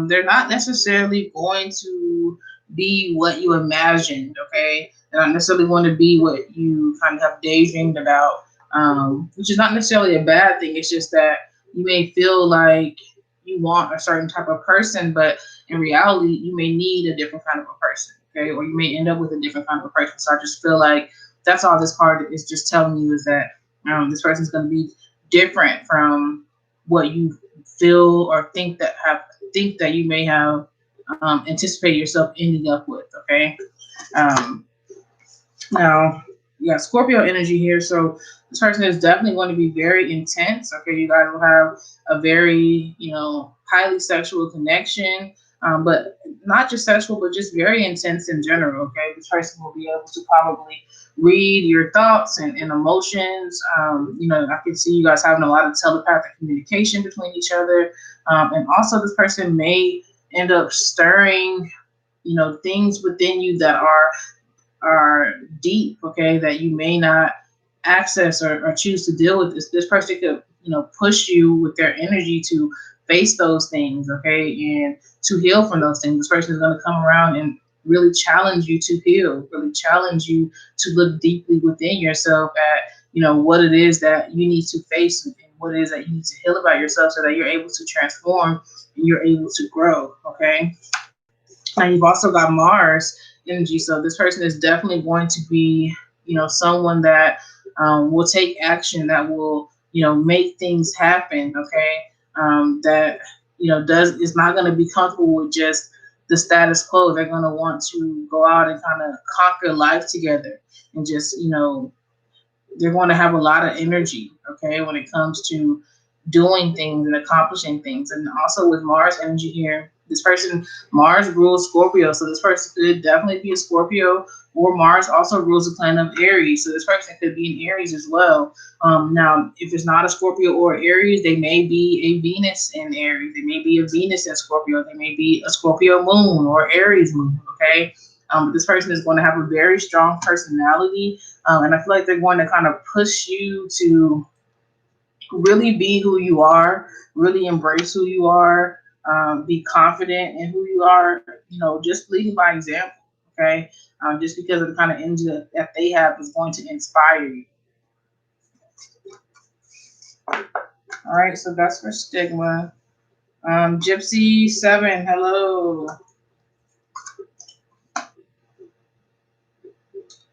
A: they're not necessarily going to be what you imagined, okay? They're not necessarily going to be what you kind of have daydreamed about, which is not necessarily a bad thing. It's just that you may feel like you want a certain type of person, but in reality, you may need a different kind of a person, okay? Or you may end up with a different kind of a person. So I just feel like that's all this card is just telling you, is that this person's going to be different from what you feel or think that you may have anticipate yourself ending up with. Okay. Um, Now, yeah, Scorpio energy here. So this person is definitely going to be very intense. Okay, you guys will have a very, highly sexual connection, but not just sexual, but just very intense in general. Okay, this person will be able to probably read your thoughts and emotions. I can see you guys having a lot of telepathic communication between each other, and also this person may end up stirring, things within you that are deep, okay, that you may not access or choose to deal with. This person could, push you with their energy to face those things, okay, and to heal from those things. This person is going to come around and really challenge you to heal, really challenge you to look deeply within yourself at, what it is that you need to face and what it is that you need to heal about yourself so that you're able to transform and you're able to grow, okay? And you've also got Mars energy. So this person is definitely going to be, someone that will take action, that will, make things happen. Okay. That, is not going to be comfortable with just the status quo. They're going to want to go out and kind of conquer life together and just, they're going to have a lot of energy, okay, when it comes to doing things and accomplishing things. And also with Mars energy here, this person, Mars rules Scorpio. So this person could definitely be a Scorpio, or Mars also rules the planet of Aries. So this person could be in Aries as well. Now, if it's not a Scorpio or Aries, they may be a Venus in Aries. They may be a Venus in Scorpio. They may be a Scorpio moon or Aries moon, okay? But this person is going to have a very strong personality. And I feel like they're going to kind of push you to really be who you are, really embrace who you are, be confident in who you are, just leading by example, okay? Just because of the kind of energy that they have is going to inspire you. All right, so that's for stigma. Gypsy 7, hello.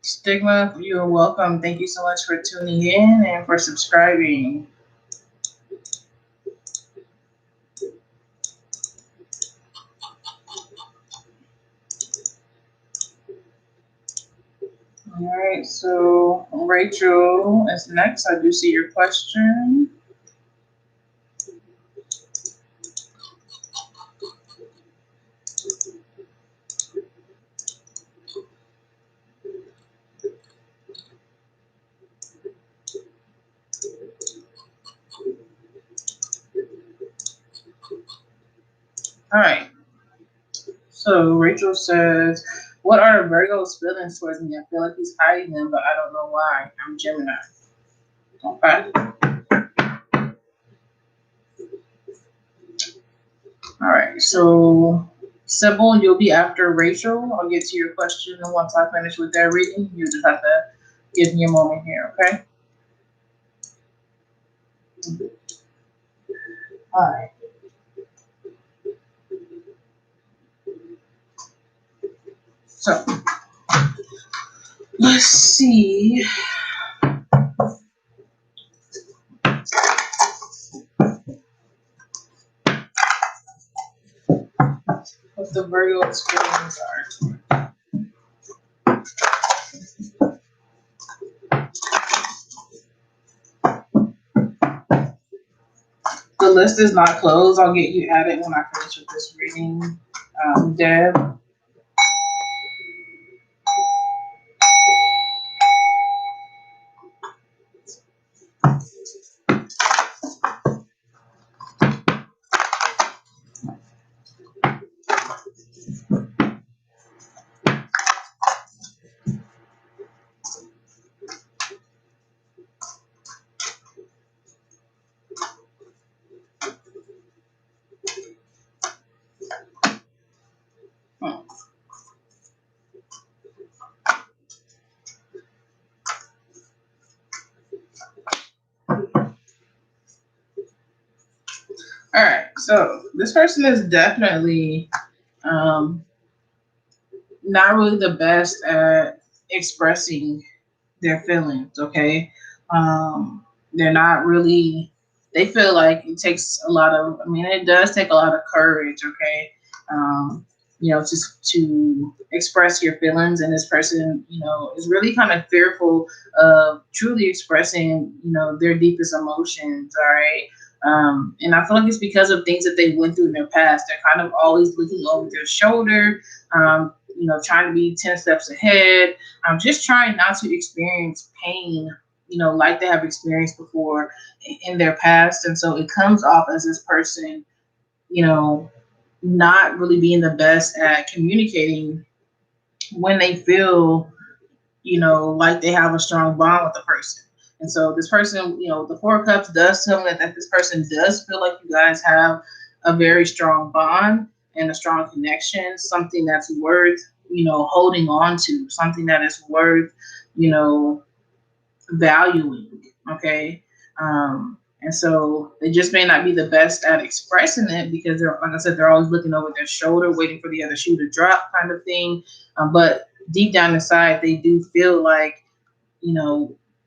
A: Stigma, you are welcome. Thank you so much for tuning in and for subscribing. All right, so Rachel is next. I do see your question. All right. So Rachel says, "What are Virgo's feelings towards me? I feel like he's hiding them, but I don't know why. I'm Gemini." Okay. All right. So Sybil, you'll be after Rachel. I'll get to your question, and once I finish with that reading, you just have to give me a moment here. Okay. All right. So let's see what the Virgo's feelings are. The list is not closed. I'll get you added when I finish with this reading, Deb. All right, so this person is definitely not really the best at expressing their feelings, okay? They're not really, they feel like it takes a lot of, I mean, it does take a lot of courage, okay? Just to express your feelings. And this person, is really kind of fearful of truly expressing, their deepest emotions, all right? And I feel like it's because of things that they went through in their past. They're kind of always looking over their shoulder, trying to be 10 steps ahead. Just trying not to experience pain, like they have experienced before in their past. And so it comes off as this person, not really being the best at communicating when they feel, like they have a strong bond with the person. And so this person, the Four of Cups does tell me that this person does feel like you guys have a very strong bond and a strong connection, something that's worth, holding on to, something that is worth, valuing. Okay. And so they just may not be the best at expressing it because they're, like I said, they're always looking over their shoulder, waiting for the other shoe to drop, kind of thing. But deep down inside, they do feel like,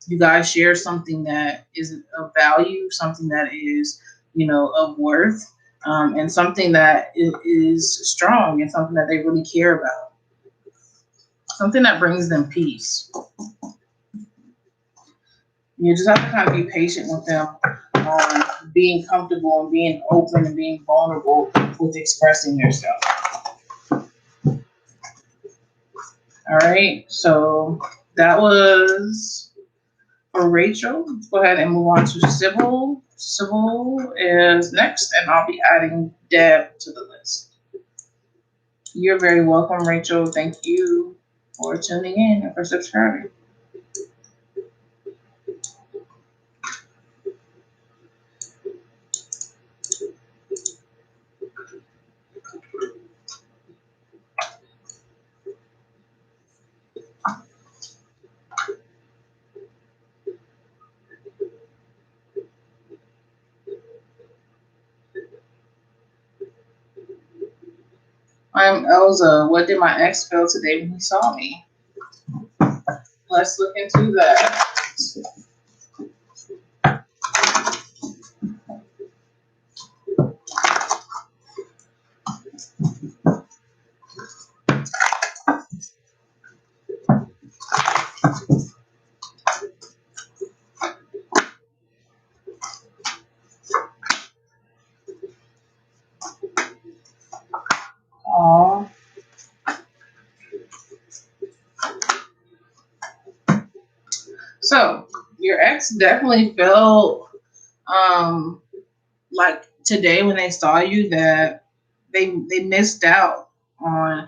A: you guys share something that is of value, something that is, of worth, and something that is strong and something that they really care about, something that brings them peace. You just have to kind of be patient with them, being comfortable and being open and being vulnerable with expressing yourself. All right, so that was for Rachel. Let's go ahead and move on to Sybil. Sybil is next, and I'll be adding Deb to the list. You're very welcome, Rachel. Thank you for tuning in and for subscribing. I'm Elza. What did my ex feel today when he saw me? Let's look into that. Aww. So your ex definitely felt like today when they saw you that they missed out on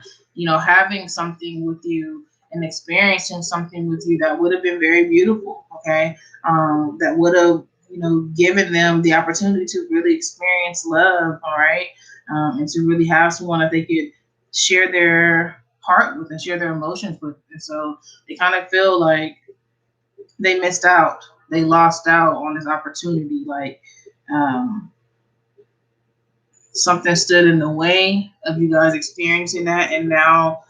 A: having something with you and experiencing something with you that would have been very beautiful. Okay, that would have given them the opportunity to really experience love. All right, and to really have someone that they could share their heart with and share their emotions with. And so they kind of feel like they missed out. They lost out on this opportunity. Like um, something stood in the way of you guys experiencing that, and now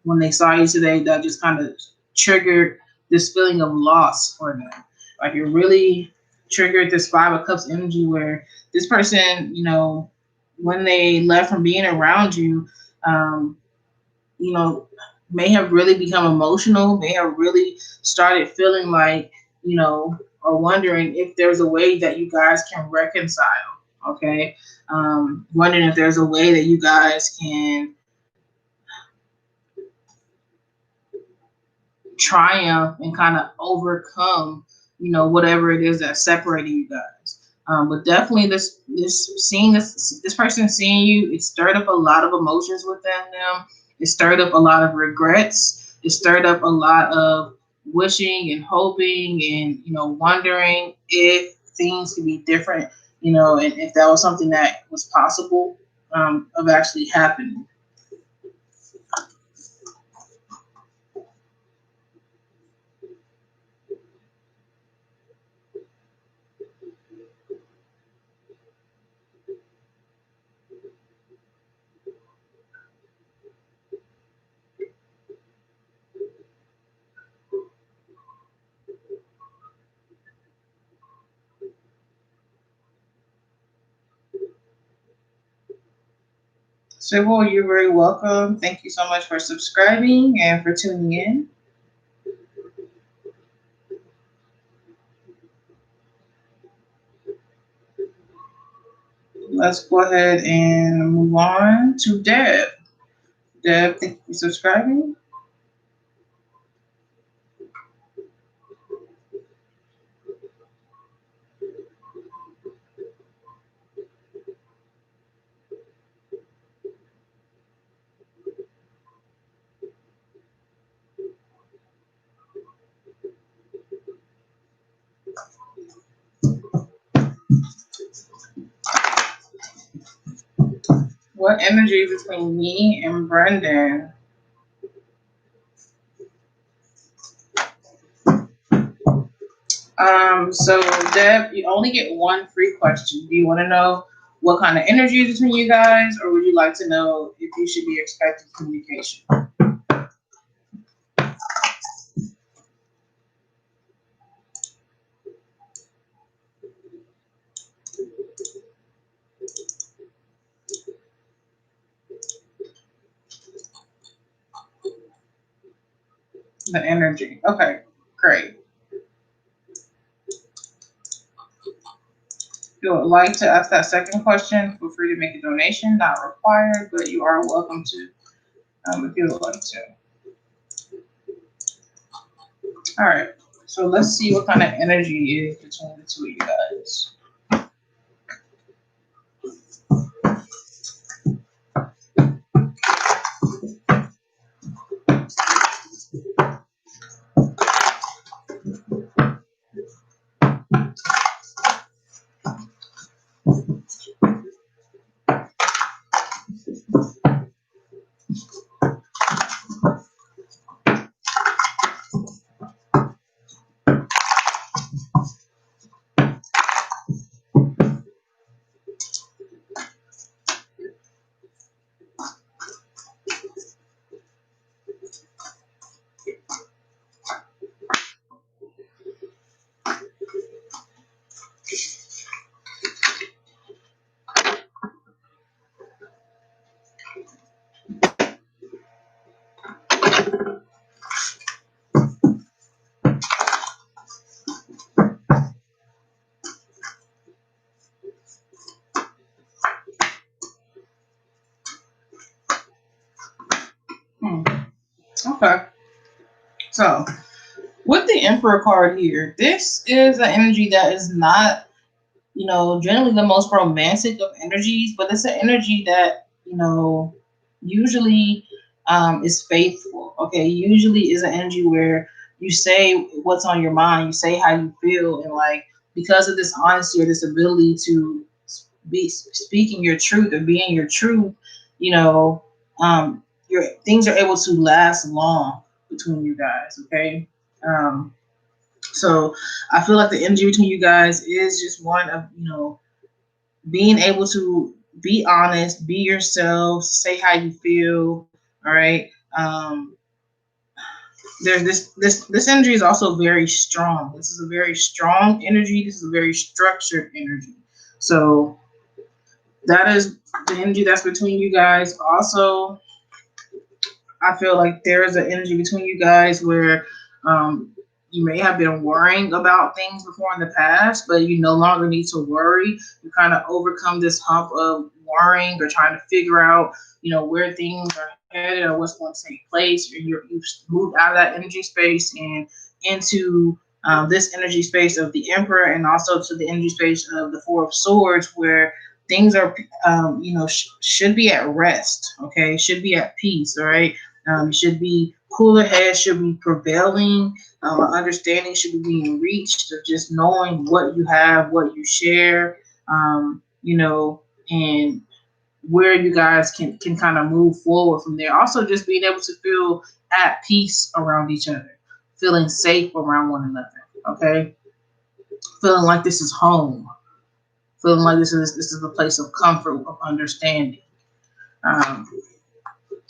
A: when they saw you today, that just kind of triggered this feeling of loss for them. Like it really triggered this Five of Cups energy where this person, when they left from being around you, um, you know, may have really become emotional, may have really started feeling like, or wondering if there's a way that you guys can reconcile. Okay. Wondering if there's a way that you guys can triumph and kind of overcome, whatever it is that's separating you guys. But definitely this person seeing you, it stirred up a lot of emotions within them. It stirred up a lot of regrets. It stirred up a lot of wishing and hoping and wondering if things could be different, and if that was something that was possible of actually happening. Sybil, you're very welcome. Thank you so much for subscribing and for tuning in. Let's go ahead and move on to Deb. Deb, thank you for subscribing. What energy is between me and Brendan? So Deb, you only get one free question. Do you want to know what kind of energy is between you guys, or would you like to know if you should be expecting communication? The energy. Okay, great. If you would like to ask that second question, feel free to make a donation, not required, but you are welcome to if you would like to. All right, so let's see what kind of energy is between the two of you guys. Okay. So with the Emperor card here, this is an energy that is not, generally the most romantic of energies, but it's an energy that, usually is faithful. Okay. Usually is an energy where you say what's on your mind, you say how you feel, and like because of this honesty or this ability to be speaking your truth or being your truth, you know, your things are able to last long between you guys. Okay. Um, so I feel like the energy between you guys is just one of, being able to be honest, be yourself, say how you feel. All right. There's this energy is also very strong. This is a very strong energy. This is a very structured energy. So that is the energy that's between you guys. Also, I feel like there is an energy between you guys where um, you may have been worrying about things before in the past, but you no longer need to worry. You kind of overcome this hump of worrying or trying to figure out, where things are headed or what's going to take place. Or you've moved out of that energy space and into this energy space of the Emperor, and also to the energy space of the Four of Swords, where things are, should be at rest. Okay, should be at peace. All right. Should be cooler heads should be prevailing. Understanding should be being reached of just knowing what you have, what you share, and where you guys can kind of move forward from there. Also, just being able to feel at peace around each other, feeling safe around one another. Okay, feeling like this is home, feeling like this is a place of comfort, of understanding. Um,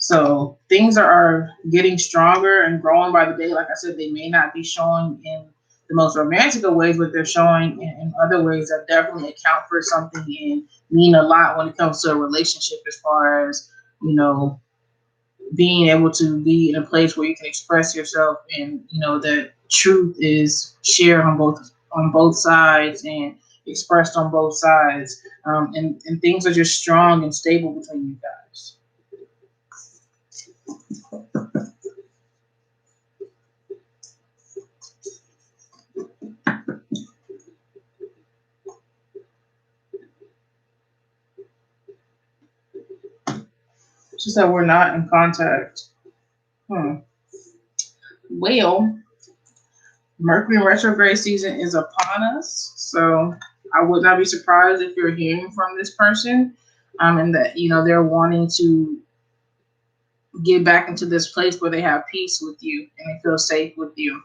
A: So things are getting stronger and growing by the day. Like I said, they may not be showing in the most romantic of ways, but they're showing in other ways that definitely account for something and mean a lot when it comes to a relationship, as far as, you know, being able to be in a place where you can express yourself, and, the truth is shared on both sides and expressed on both sides. And things are just strong and stable between you guys. It's just that we're not in contact. Hmm. Well, Mercury retrograde season is upon us, so I would not be surprised if you're hearing from this person, and that they're wanting to get back into this place where they have peace with you and they feel safe with you.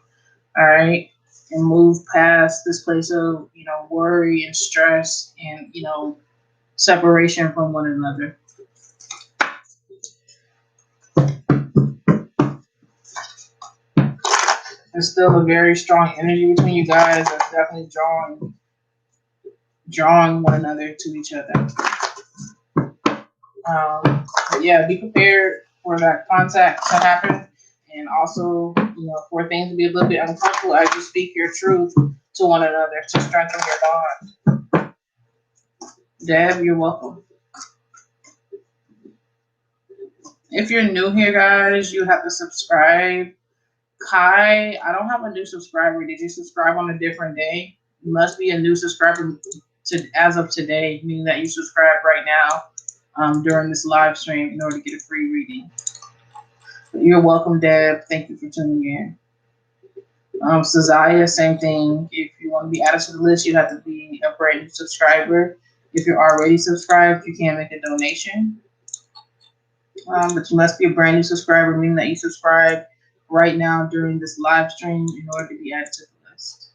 A: All right, and move past this place of worry and stress and separation from one another. There's still a very strong energy between you guys that's definitely drawing one another to each other. But yeah, be prepared for that contact to happen, and also, for things to be a little bit uncomfortable as you speak your truth to one another to strengthen your bond. Deb, you're welcome. If you're new here, guys, you have to subscribe. Kai, I don't have a new subscriber. Did you subscribe on a different day? You must be a new subscriber to as of today, meaning that you subscribe right now during this live stream in order to get a free reading. You're welcome, Deb. Thank you for tuning in. Sazaya, same thing. If you want to be added to the list, you have to be a brand new subscriber. If you're already subscribed, you can make a donation. But you must be a brand new subscriber, meaning that you subscribe right now during this live stream in order to be added to the list.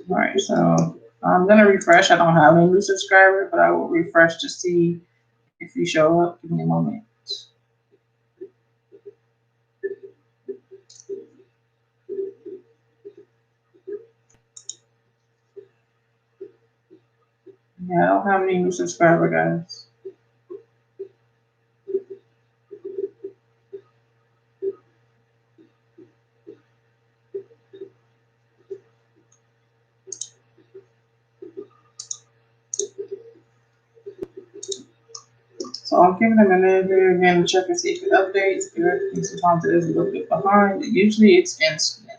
A: All right, so I'm gonna refresh. I don't have any new subscriber, but I will refresh to see if you show up. Give me a moment. Yeah, I don't have any new subscriber, guys. So I'm giving a minute here again to check and see if it updates. Sometimes it is a little bit behind. Usually it's instant.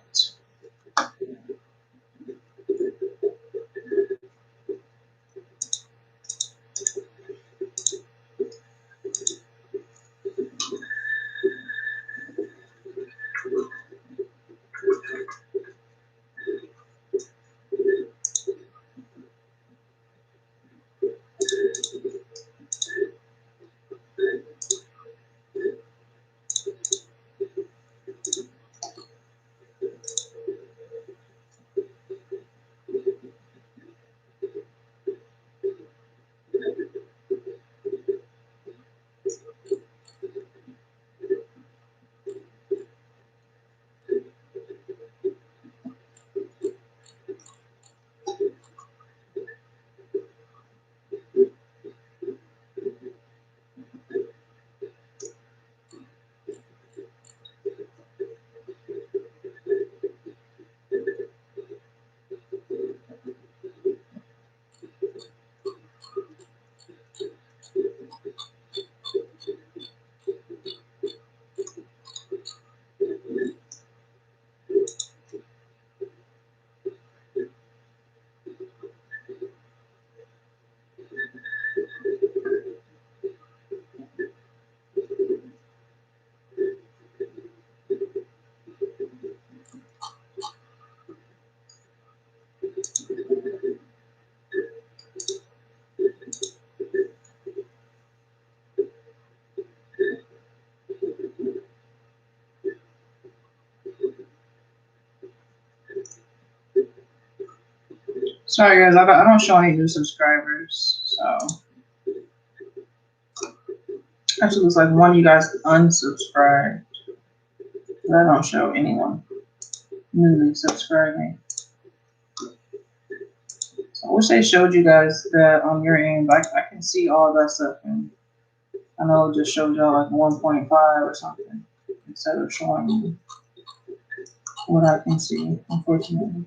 A: Sorry guys, I don't show any new subscribers. So actually looks like one of you guys unsubscribed. But I don't show anyone newly subscribing. So I wish they showed you guys that on your end. I can see all that stuff, and I know it just showed y'all like 1.5 or something instead of showing you what I can see, unfortunately.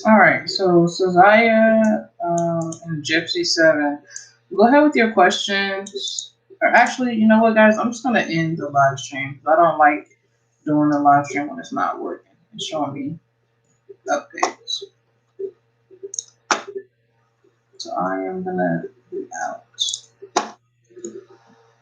A: All right, so Sazaya and Gypsy 7, go ahead with your questions. Or actually, you know what, guys? I'm just going to end the live stream. I don't like doing the live stream when it's not working. It's showing me updates. So I am going to be out.